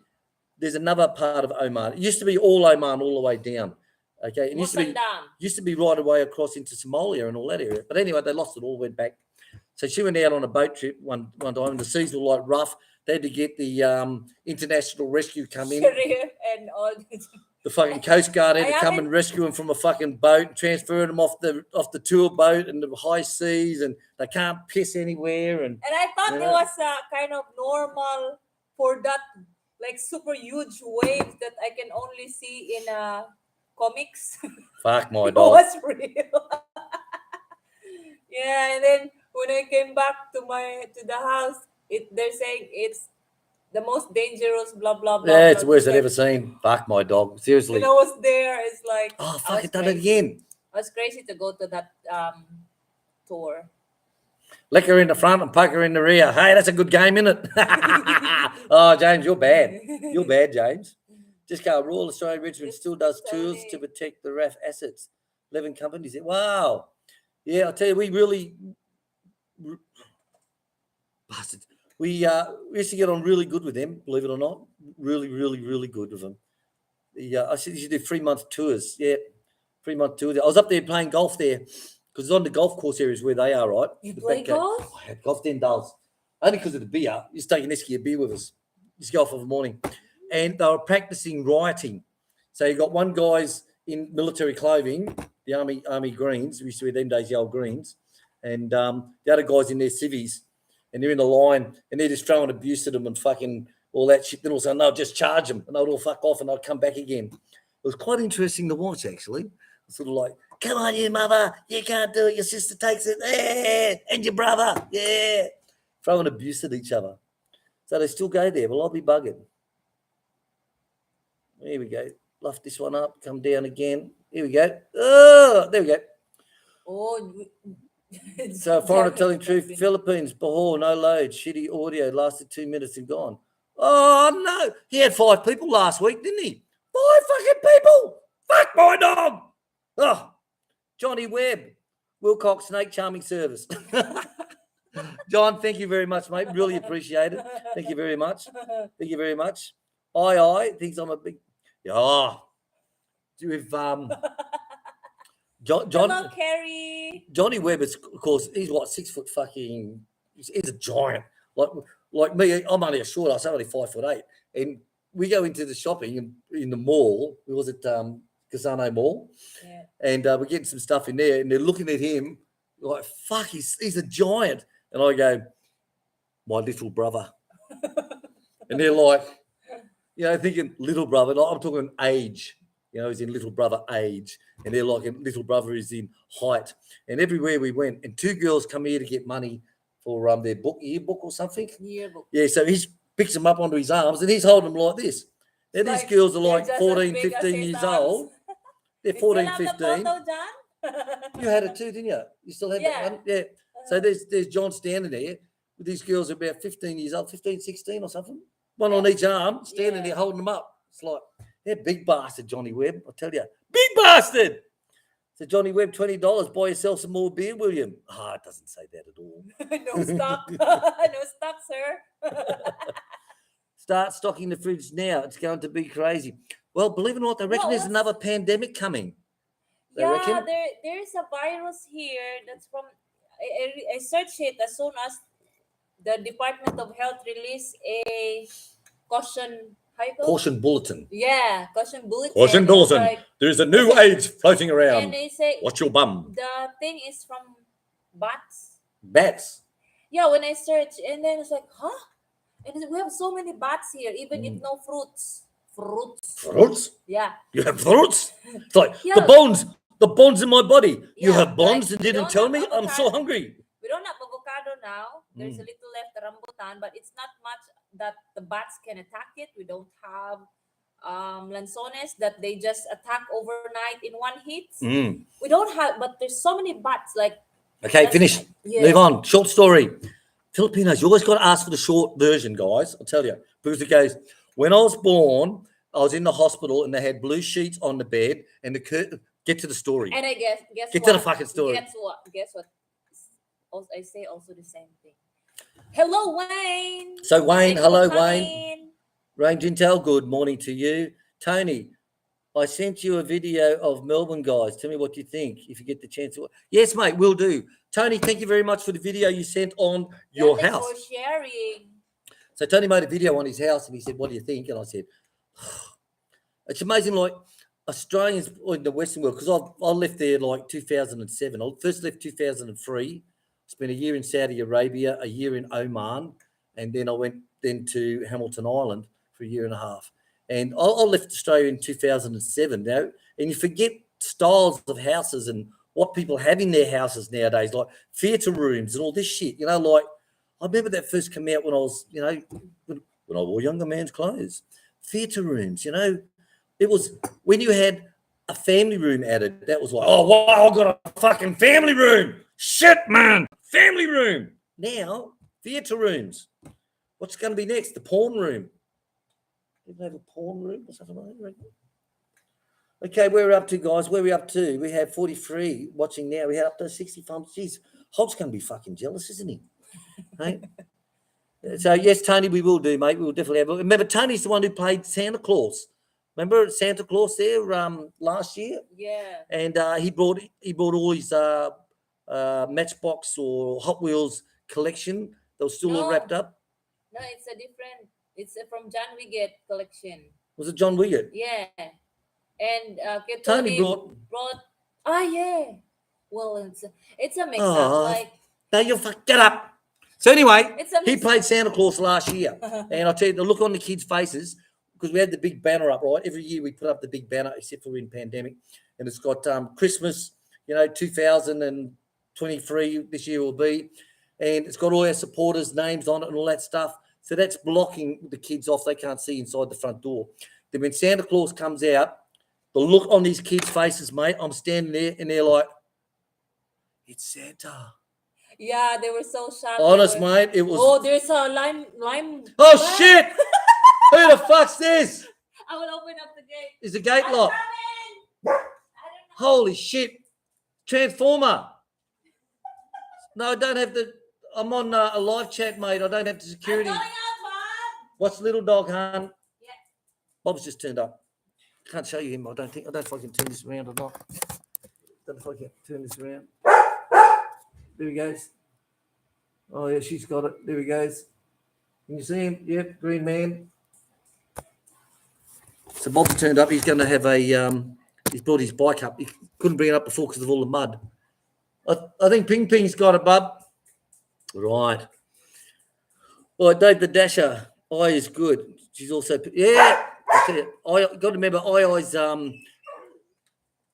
there's another part of Oman. It used to be all Oman all the way down. Okay, it used to be right away across into Somalia and all that area. But anyway, they lost it all, went back. So she went out on a boat trip one time, and the seas were like rough. They had to get the international rescue come in. And all this. The fucking Coast Guard had I to come and rescue them from a fucking boat, and transfer them off the tour boat and the high seas, and they can't piss anywhere. And I thought you it know. was kind of normal for that like super huge wave that I can only see in comics. Fuck my It dog. was real. Yeah, and then when I came back to the house, they're saying it's the most dangerous blah blah blah. Yeah, it's the blah, worst I've like, ever seen. Fuck my dog. Seriously. And I was there. It's like Oh, I fuck was it, done it crazy. again. I was crazy to go to that tour. Lick her in the front and poke her in the rear. Hey, that's a good game, isn't it? Oh, James, you're bad. You're bad, James. Just go. Royal Australian Regiment still does tours to protect the RAF assets. 11 companies. Wow. Yeah, I'll tell you, we really bastards. We used to get on really good with them, believe it or not. Really, really, really good with them. I said you should do 3-month tours. Yeah, 3-month tours. I was up there playing golf there because it's on the golf course areas where they are, right? You The play back gate. golf? I had golf 10 dolls. Only because of the beer. Just take an esky of beer with us. Just go off of the morning. And they were practicing rioting. So you got one guy's in military clothing, the army greens. We used to be them days the old greens. And the other guys in their civvies. And they're in the line and they're just throwing abuse at them and fucking all that shit. Then all of a sudden they'll just charge them and they'll all fuck off and they'll come back again. It was quite interesting to watch, actually. Sort of like, come on, you mother, you can't do it. Your sister takes it, and your brother, yeah. Throwing abuse at each other. So they still go there. Well, I'll be bugging. Here we go. Luff this one up, come down again. Here we go. Oh, there we go. Oh, So foreigner telling truth, Philippines, Bahor, no load, shitty audio, lasted 2 minutes and gone. Oh, no. He had 5 people last week, didn't he? 5 fucking people. Fuck my dog. Oh, Johnny Webb, Wilcox Snake Charming Service. John, thank you very much, mate. Really appreciate it. Thank you very much. Thank you very much. I thinks I'm a big. Oh, with Hello, Carrie. Johnny Webb is, of course, he's what, 6 foot fucking. He's a giant. Like me, I'm only a short ass. I'm only 5'8", and we go into the shopping in the mall. Was it Casano Mall? Yeah. And we're getting some stuff in there, and they're looking at him like, fuck, he's a giant. And I go, my little brother. And they're like, thinking little brother. Like, I'm talking age. He's in little brother age. And they're like, little brother is in height. And everywhere we went, and 2 girls come here to get money for their yearbook or something. Yearbook. Yeah, so he picks them up onto his arms, and he's holding them like this. Now, these girls are like 14, 15 years old. They're 14, 15. Photo, John? You had it too, didn't you? You still have that one? Yeah. So there's John standing there with these girls about 15 years old, 15, 16 or something. One on each arm, standing there holding them up. It's like, big bastard, Johnny Webb. I tell you, big bastard. So Johnny Webb, $20. Buy yourself some more beer, William. It doesn't say that at all. No stock. No stock, sir. Start stocking the fridge now. It's going to be crazy. Well, believe it or not, they reckon there's another pandemic coming. There's a virus here that's from. I searched it as soon as the Department of Health released a caution bulletin. Yeah, caution bulletin. Caution bulletin. Like, there's a new age floating around. And they say, watch your bum. The thing is from bats. Bats? Yeah, when I searched, and then it's like, huh? And we have so many bats here, even if no fruits. Fruits? Yeah. You have fruits? It's like, the bones in my body. You have bones and didn't tell me? I'm so hungry. We don't have avocado now. There's a little left rambutan, but it's not much that the bats can attack it. We don't have lanzones that they just attack overnight in one hit. We don't have, but there's so many bats. Like, okay, finish. Move on. Short story. Filipinos, you always got to ask for the short version, guys. I'll tell you. Because it goes, when I was born, I was in the hospital and they had blue sheets on the bed and the curtain. Get to the story. And I guess Get to the fucking story. Guess what? I say also the same thing. Hello, Wayne. So Wayne, hello, Wayne. Rain Gintel, good morning to you. Tony, I sent you a video of Melbourne, guys. Tell me what you think if you get the chance. Yes, mate, will do. Tony, thank you very much for the video you sent on your house. Thanks for sharing. So Tony made a video on his house and he said, what do you think? And I said, it's amazing, like, Australians in the Western world, because I left there like 2007. I first left 2003. Spent a year in Saudi Arabia, a year in Oman, and then I went to Hamilton Island for a year and a half. And I left Australia in 2007 now, and you forget styles of houses and what people have in their houses nowadays, like theatre rooms and all this shit. Like I remember that first came out when I was, when I wore younger man's clothes. Theatre rooms, it was when you had a family room added, that was like, oh, wow, I've got a fucking family room. Shit, man, family room. Now, theatre rooms. What's going to be next? The porn room. Didn't have a porn room or something like that. Okay, where are we up to, guys? Where are we up to? We have 43 watching now. We have up to 65. Jeez, Hobbs going to be fucking jealous, isn't he? Hey? So, yes, Tony, we will do, mate. We will definitely have. Remember, Tony's the one who played Santa Claus. Remember Santa Claus there last year? Yeah. And he brought all his Matchbox or Hot Wheels collection. They were still all wrapped up. No, it's a different. It's from John Wiggett collection. Was it John Wiggett? Yeah. And Tony brought. Yeah. Well, it's a mix up. Like, no, you fucked it up. So anyway, he played up. Santa Claus last year, and I'll tell you the look on the kids' faces. Because we had the big banner up, right? Every year we put up the big banner, except for in pandemic. And it's got Christmas, 2023, this year will be. And it's got all our supporters' names on it and all that stuff. So that's blocking the kids off. They can't see inside the front door. Then when Santa Claus comes out, the look on these kids' faces, mate, I'm standing there and they're like, it's Santa. Yeah, they were so shocked. Honest, mate, it was. Oh, there's a lime. Oh, shit! Who the fuck's this? I will open up the gate. Is the gate locked? Holy shit. Transformer. No, I don't have the. I'm on a live chat, mate. I don't have the security. I'm going out, Mom. What's little dog, hon? Yeah. Bob's just turned up. Can't show you him. I don't know if I can turn this around or not. Don't know if I can turn this around. There he goes. Oh yeah, she's got it. There he goes. Can you see him? Yep, green man. So Bob's turned up. He's going to have a. He's brought his bike up. He couldn't bring it up before because of all the mud. I think Ping Ping's got it, bub. Right. Well, Dave the Dasher. I is good. She's also yeah. I tell you, I got to remember. I always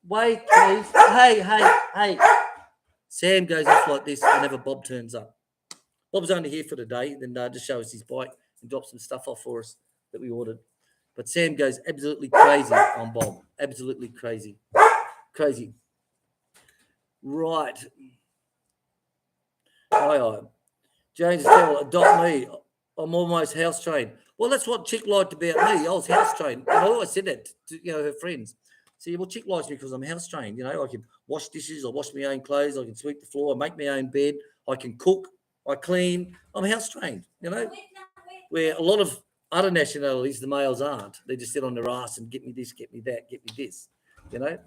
wait, please. Hey. Sam goes off like this whenever Bob turns up. Bob's only here for the day, then just show us his bike and drop some stuff off for us that we ordered. But Sam goes absolutely crazy on Bob. Absolutely crazy. Crazy. Right. Aye. James adopt me. I'm almost house trained. Well, that's what Chick liked about me. I was house trained. And I always said that to her friends. See, well, Chick likes me because I'm house trained. You know, I can wash dishes, I wash my own clothes, I can sweep the floor, I make my own bed, I can cook, I clean. I'm house trained, you know. Where a lot of other nationalities, the males aren't. They just sit on their ass and get me this, get me that, get me this, you know.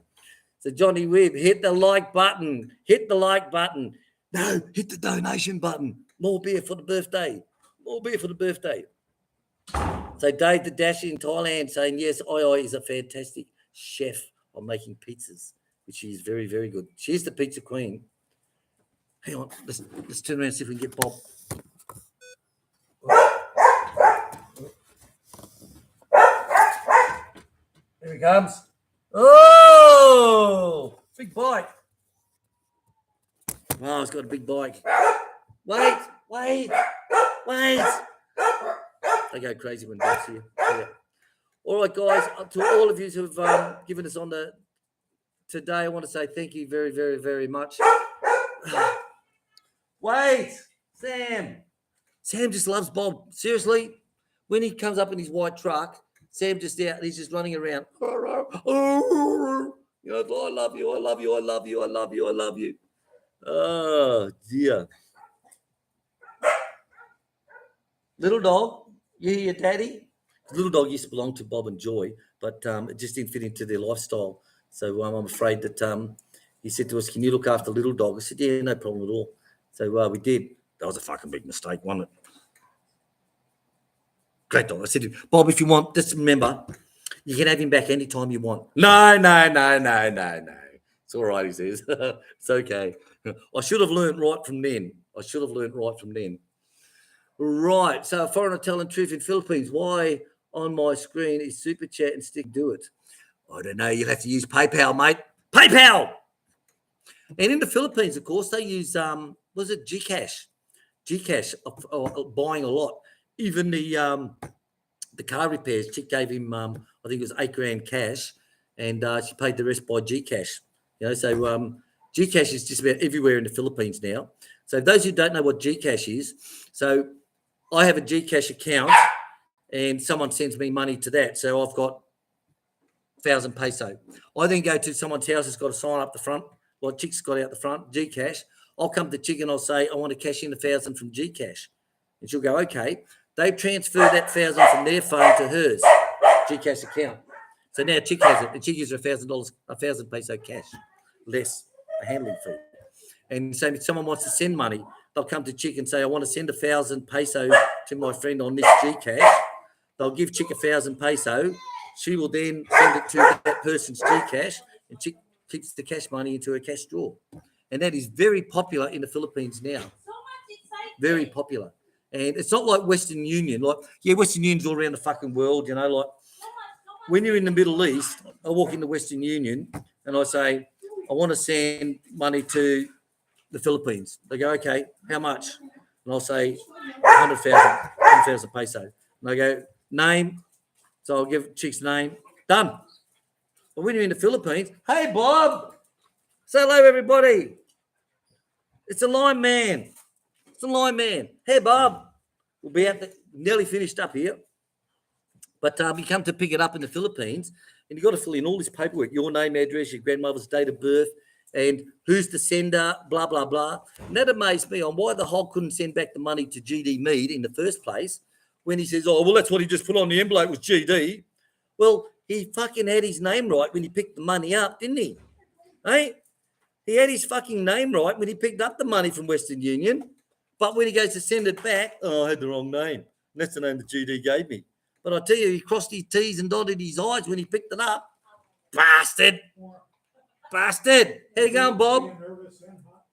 So Johnny Webb, hit the like button. Hit the like button. No, hit the donation button. More beer for the birthday. More beer for the birthday. So Dave the Dasher in Thailand saying, yes, Oi is a fantastic chef on making pizzas, which she is very, very good. She's the pizza queen. Hang on, let's turn around and see if we can get Bob. There he comes. Oh, big bike. Wow, it's got a big bike. Wait. They go crazy when Bob's here. Yeah. All right, guys, to all of you who have given us on today, I want to say thank you very, very, very much. Wait, Sam. Sam just loves Bob. Seriously, when he comes up in his white truck, Sam just out, he's just running around. You know, I love you, I love you, I love you, I love you, I love you. Oh, dear. Little dog, you hear your daddy? Little dog used to belong to Bob and Joy, but it just didn't fit into their lifestyle. So I'm afraid that he said to us, can you look after little dog? I said, yeah, no problem at all. So we did. That was a fucking big mistake, wasn't it? Great dog. I said to him, Bob, if you want, just remember, you can have him back anytime you want. No. It's all right, he says. It's okay. I should have learned right from then. Right. So a foreigner telling truth in Philippines. Why on my screen is Super Chat and stick do it? I don't know. You'll have to use PayPal, mate. PayPal! And in the Philippines, of course, they use, GCash? GCash, buying a lot. Even the car repairs, Chick gave him, I think it was $8,000 cash, and she paid the rest by GCash. You know, so GCash is just about everywhere in the Philippines now. So those who don't know what GCash is, so I have a GCash account, and someone sends me money to that. So I've got 1,000 peso. I then go to someone's house that's got a sign up the front, like Chick's got out the front, GCash. I'll come to Chick and I'll say, I want to cash in 1,000 from GCash. And she'll go, okay. They've transferred that 1,000 from their phone to hers GCash account. So now Chick has it, and Chick gives her $1,000, 1,000 peso cash, less a handling fee. And so if someone wants to send money, they'll come to Chick and say, I want to send 1,000 peso to my friend on this GCash. They'll give Chick 1,000 peso. She will then send it to that person's GCash, and Chick keeps the cash money into a cash drawer. And that is very popular in the Philippines now. Very popular. And it's not like Western Union. Like, yeah, Western Union's all around the fucking world, you know, like when you're in the Middle East, I walk into Western Union and I say, I want to send money to the Philippines. They go, okay, how much? And I'll say 100,000 peso. And they go, name. So I'll give Chick's name. Done. But when you're in the Philippines, hey, Bob. Say hello, everybody. It's a line man. Hey, Bob. We'll be nearly finished up here. But we come to pick it up in the Philippines, and you've got to fill in all this paperwork, your name, address, your grandmother's date of birth, and who's the sender, blah, blah, blah. And that amazed me on why the Hog couldn't send back the money to GD Mead in the first place when he says, oh, well, that's what he just put on the envelope was GD. Well, he fucking had his name right when he picked the money up, didn't he? Hey? He had his fucking name right when he picked up the money from Western Union. But when he goes to send it back, oh, I had the wrong name. And that's the name that GD gave me. But I tell you, he crossed his T's and dotted his I's when he picked it up. Bastard. Bastard. How you going, Bob?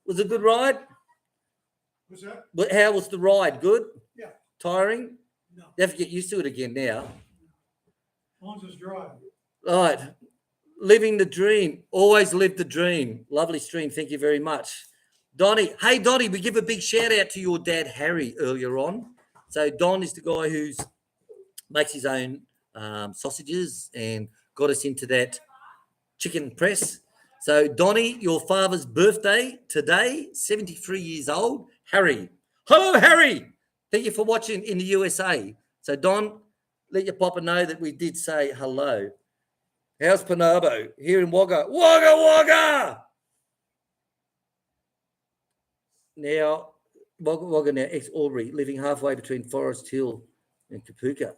Was it a good ride? What's that? But how was the ride? Good? Yeah. Tiring? No. You have to get used to it again now. As long as it's dry. All right. Living the dream. Always live the dream. Lovely stream. Thank you very much. Donnie. Hey, Donnie, we give a big shout out to your dad, Harry, earlier on. So Don is the guy who's makes his own sausages and got us into that chicken press. So, Donnie, your father's birthday today, 73 years old. Harry. Hello, Harry. Thank you for watching in the USA. So, Don, let your papa know that we did say hello. How's Panabo? Here in Wagga. Wagga Wagga! Now, Wagga Wagga now, ex-Albury, living halfway between Forest Hill and Kapuka.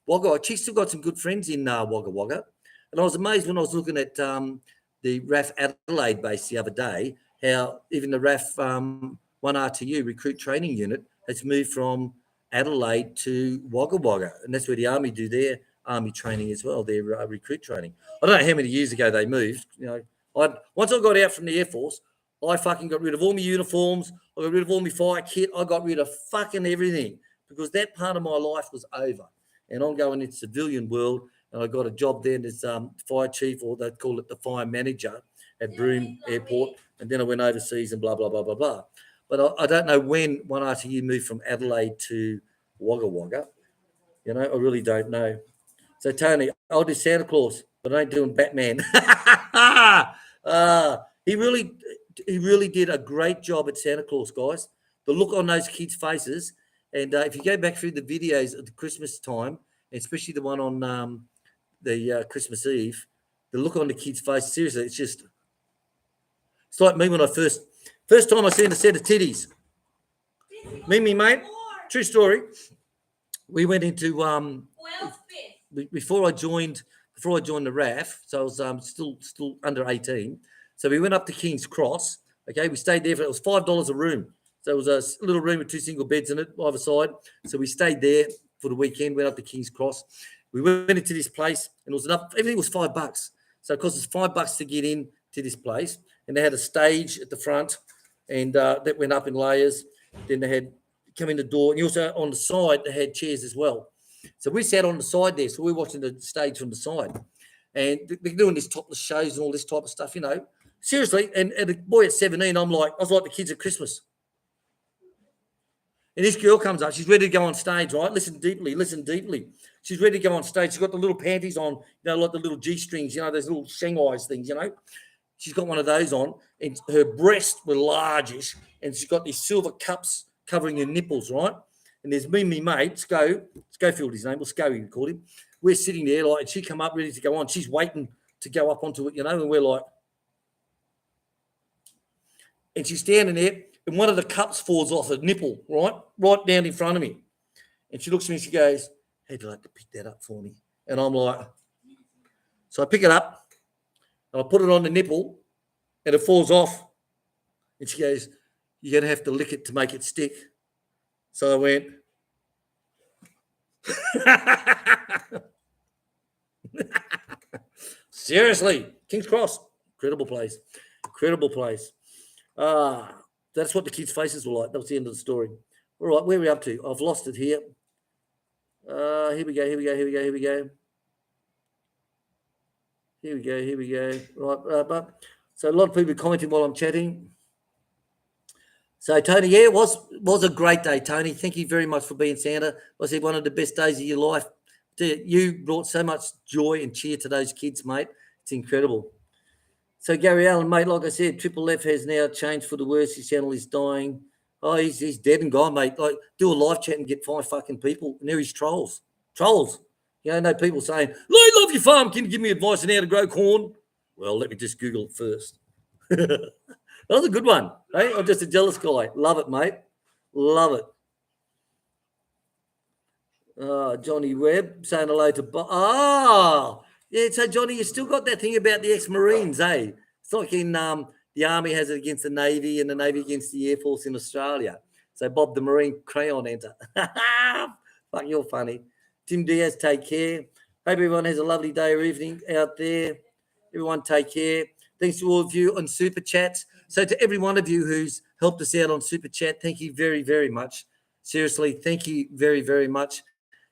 Wagga. She's still got some good friends in Wagga Wagga. And I was amazed when I was looking at the RAF Adelaide base the other day, how even the RAF 1RTU recruit training unit has moved from Adelaide to Wagga Wagga. And that's where the Army do their Army training as well, their recruit training. I don't know how many years ago they moved. You know, once I got out from the Air Force, I fucking got rid of all my uniforms. I got rid of all my fire kit. I got rid of fucking everything because that part of my life was over. And I'm going into civilian world. And I got a job then as fire chief, or they call it the fire manager at Broome Airport. And then I went overseas and blah, blah, blah, blah, blah. But I don't know when 1RTU moved from Adelaide to Wagga Wagga. You know, I really don't know. So, Tony, I'll do Santa Claus, but I ain't doing Batman. He really did a great job at Santa Claus, guys. The look on those kids' faces. And if you go back through the videos at the Christmas time, especially the one on the Christmas Eve, the look on the kid's face, seriously, it's like me when I first time I seen a set of titties. Me, mate, true story. We went into before I joined the RAF, so I was still under 18. So we went up to King's Cross. Okay, we stayed there it was $5 a room. So it was a little room with 2 single beds in it either side. So we stayed there for the weekend. Went up to King's Cross. We went into this place and it was enough. Everything was $5. So it cost us $5 to get in to this place. And they had a stage at the front and that went up in layers. Then they had come in the door. And also on the side, they had chairs as well. So we sat on the side there. So we're watching the stage from the side. And they're doing this topless shows and all this type of stuff, you know. Seriously. And a boy at 17, I was like the kids at Christmas. And this girl comes up. She's ready to go on stage, right? Listen deeply. She's ready to go on stage. She's got the little panties on, you know, like the little G-strings, you know, those little Shanghai's things, you know. She's got one of those on, and her breasts were largish, and she's got these silver cups covering her nipples, right? And there's me and me mate, Schofield, his name, or Scoey, we called him. We're sitting there, like, and she come up ready to go on. She's waiting to go up onto it, you know, and we're like, and she's standing there, and one of the cups falls off her nipple, right down in front of me. And she looks at me and she goes, hey, do you like to pick that up for me? And I'm like, so I pick it up, and I put it on the nipple, and it falls off. And she goes, you're going to have to lick it to make it stick. So I went, seriously, King's Cross, incredible place. That's what the kids' faces were like. That was the end of the story. All right, where are we up to? I've lost it here. Here we go. Right, so a lot of people commenting while I'm chatting. So, Tony, yeah, it was a great day, Tony. Thank you very much for being Santa. I said one of the best days of your life. You brought so much joy and cheer to those kids, mate. It's incredible. So, Gary Allen, mate, like I said, Triple F has now changed for the worse. His channel is dying. Oh, he's dead and gone, mate. Like, do a live chat and get 5 fucking people. And there he's trolls. You know, I know people saying, I love your farm. Can you give me advice on how to grow corn? Well, let me just Google it first. That was a good one. Hey, I'm just a jealous guy. Love it, mate. Love it. Johnny Webb saying hello to yeah. So Johnny, you still got that thing about the ex-Marines, eh? It's like in the Army has it against the Navy and the Navy against the Air Force in Australia. So Bob the Marine crayon enter. Fuck, you're funny. Tim Diaz, take care. Hope everyone has a lovely day or evening out there. Everyone take care. Thanks to all of you on Super Chats. So to every one of you who's helped us out on Super Chat, thank you very, very much. Seriously, thank you very, very much.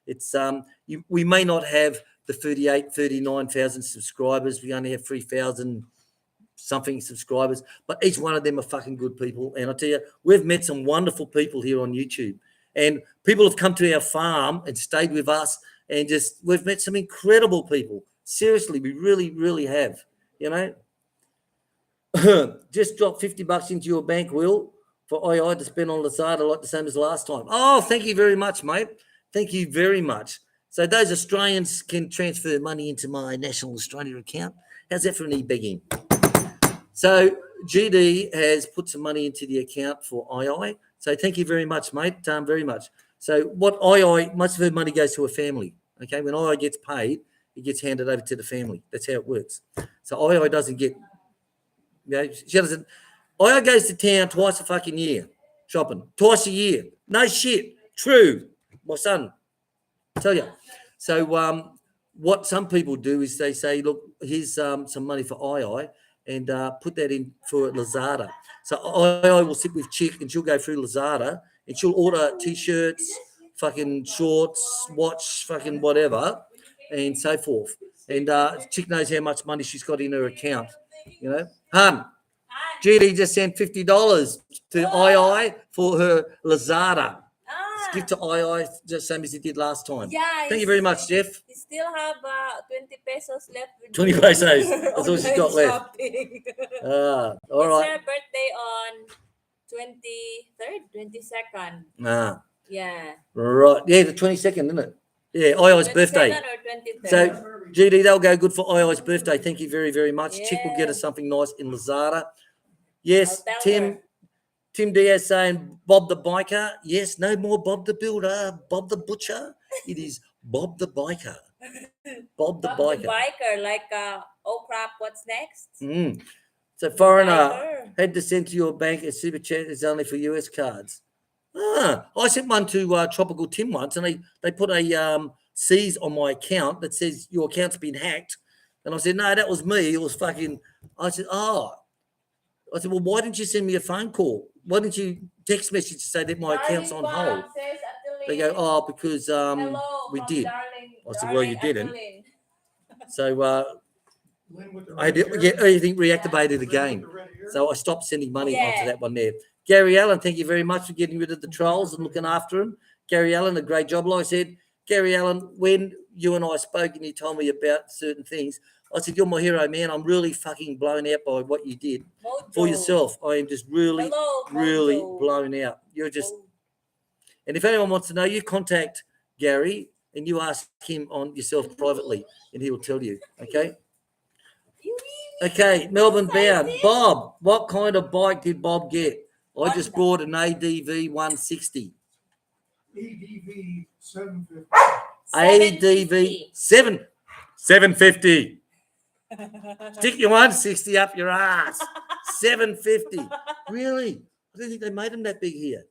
It's we may not have the 39,000 subscribers. We only have 3,000 something subscribers, but each one of them are fucking good people. And I tell you, we've met some wonderful people here on YouTube, and people have come to our farm and stayed with us, and we've met some incredible people. Seriously, we really, really have. You know, just drop $50 into your bank, Will, for II to spend on Lazada like the same as last time. Oh, thank you very much, mate. Thank you very much. So those Australians can transfer money into my National Australia account. How's that for an e-begging? So GD has put some money into the account for II. So thank you very much, mate. Very much. So what II, most of her money goes to her family. Okay, when II gets paid, it gets handed over to the family. That's how it works. So II doesn't get, she doesn't. II goes to town twice a fucking year, shopping. Twice a year. No shit. True. My son, I tell you. So what some people do is they say, look, here's some money for II, and put that in for Lazada. So I will sit with Chick, and she'll go through Lazada, and she'll order T-shirts, fucking shorts, watch, fucking whatever, and so forth. And Chick knows how much money she's got in her account, you know. Hun, GD just sent $50 to II for her Lazada. Give to II just same as he did last time. Yeah. Thank you very much, Jeff. You still have 20 pesos left. With 20 you. pesos. That's all she's got left. Shopping. All It's right. her birthday on 23rd, 22nd. Yeah. Right. Yeah, the 22nd, isn't it? Yeah, II's birthday. 22nd or 23rd. So, GD, they'll go good for II's birthday. Thank you very, very much. Yeah. Chick will get us something nice in Lazada. Yes, I'll tell her. Tim Diaz saying Bob the Biker. Yes, no more Bob the Builder, Bob the Butcher. It is Bob the Biker. Bob the Biker. Biker, like, oh crap, what's next? So, foreigner Biker. had to send to your bank a super chat is only for US cards. I sent one to Tropical Tim once, and they put a seize on my account that says your account's been hacked. And I said, no, that was me. It was fucking. I said, well, why didn't you send me a phone call? Why didn't you text message to say that my account's on hold? They go, oh, because we did. I said, well, you didn't. So I had to get everything reactivated again. So I stopped sending money onto that one there. Gary Allen, thank you very much for getting rid of the trolls and looking after them. Gary Allen, a great job. Like I said, Gary Allen, when you and I spoke and you told me about certain things, I said, you're my hero, man. I'm really fucking blown out by what you did for yourself. I am just really, really blown out. You're just, and if anyone wants to know, you contact Gary and you ask him on yourself privately and he will tell you, okay? Okay, Melbourne bound. Bob, what kind of bike did Bob get? I just bought an ADV 160. ADV 750. ADV 750. Stick your 160 up your ass. 750. Really? I don't think they made them that big here.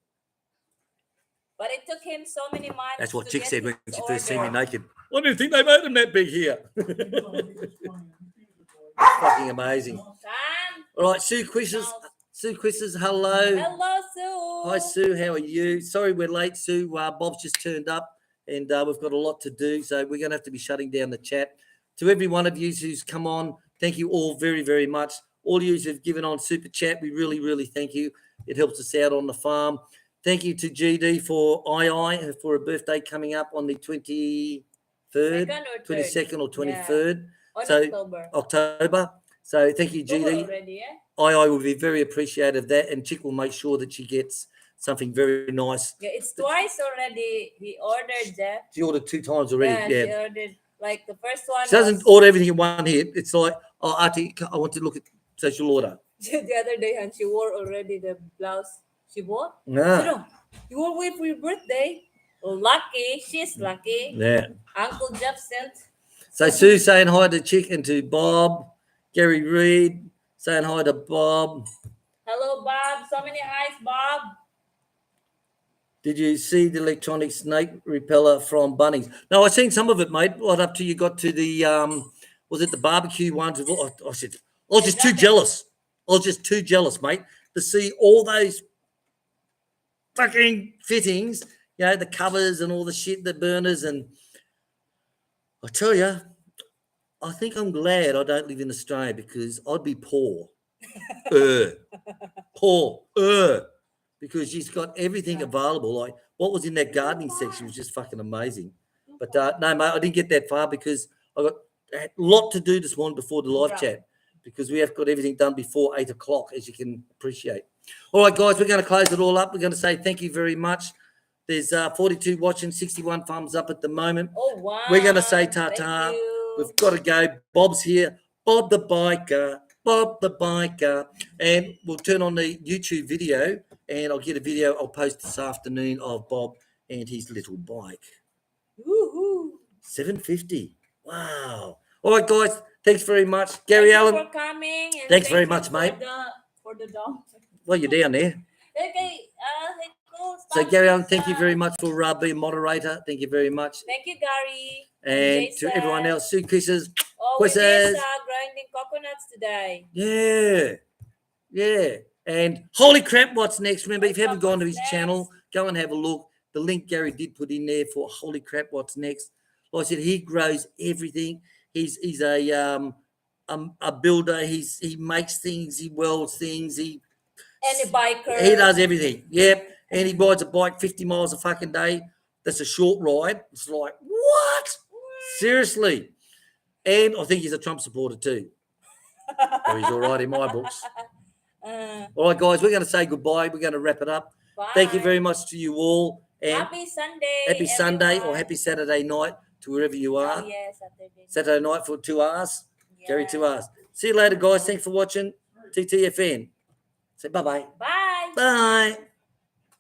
But it took him so many months. That's what to Chick get said when his she first seen me order. naked. I didn't think they made them that big here. Fucking amazing. Sam? All right, Sue Quishes. Sue Quishes, hello. Hello, Sue. Hi, Sue. How are you? Sorry we're late, Sue. Bob's just turned up and we've got a lot to do. So we're going to have to be shutting down the chat. To every one of you who's come on, thank you all very, very much. All of you who've given on Super Chat, we really, really thank you. It helps us out on the farm. Thank you to GD for II for a birthday coming up on the 23rd, 22nd or 23rd. Yeah. October. So thank you, GD. Already, yeah? II will be very appreciative of that, and Chick will make sure that she gets something very nice. Yeah, it's twice already. He ordered, Jeff. She ordered 2 times already. Yeah, Yeah. she ordered. Like the first one. She doesn't order everything in one hit. It's like, oh, Auntie, I want to look at, so she'll order. The other day, and she wore already the blouse she bought. Nah. No, you will wait for your birthday. Oh, lucky, she's lucky. Yeah. Uncle Jeff sent. So Sue saying hi to Chick and to Bob. Gary Reed saying hi to Bob. Hello, Bob. So many eyes, Bob. Did you see the electronic snake repeller from Bunnings? No, I seen some of it, mate. Right up to you got to the was it the barbecue ones? I was just too jealous. I was just too jealous, mate, to see all those fucking fittings, you know, the covers and all the shit, the burners, and I tell you, I think I'm glad I don't live in Australia because I'd be poor. Poor. Because she's got everything available. Like what was in that gardening section was just fucking amazing. But no, mate, I didn't get that far because I had a lot to do this morning before the live chat because we have got everything done before 8 o'clock, as you can appreciate. All right, guys, we're going to close it all up. We're going to say thank you very much. There's 42 watching, 61 thumbs up at the moment. Oh, wow. We're going to say Thank ta-ta. you. We've got to go. Bob's here. Bob the biker. Bob the biker. And we'll turn on the YouTube video and I'll get a video I'll post this afternoon of Bob and his little bike. Woohoo. $7.50. Wow. All right, guys. Thanks very much. Gary Thank Allen. you for coming. And Thanks very thank you much, mate. For the dog. Well, you're down there. Okay. So, Gary Allen, thank you very much for being moderator. Thank you very much. Thank you, Gary. And Jason. to everyone else, Sue Kisses. Oh, we Quizzes. missed grinding coconuts today. Yeah. And holy crap, what's next? Remember, if you haven't gone to his What's channel, next? go and have a look. The link Gary did put in there for holy crap, what's next? Like I said, he grows everything. He's a builder. He makes things. He welds things. And a biker. He does everything. Yep. And he rides a bike 50 miles a fucking day. That's a short ride. It's like, what? Seriously. And I think he's a Trump supporter too. Or he's all right in my books. All right, guys, we're going to say goodbye. We're going to wrap it up. Bye. Thank you very much to you all. And Happy Sunday. happy Sunday everyone. or happy Saturday night to wherever you are. Oh, yeah, Saturday. Saturday night for 2 hours. Yeah. Gary, 2 hours. See you later, guys. Thanks for watching. TTFN. Say bye-bye. Bye. Bye.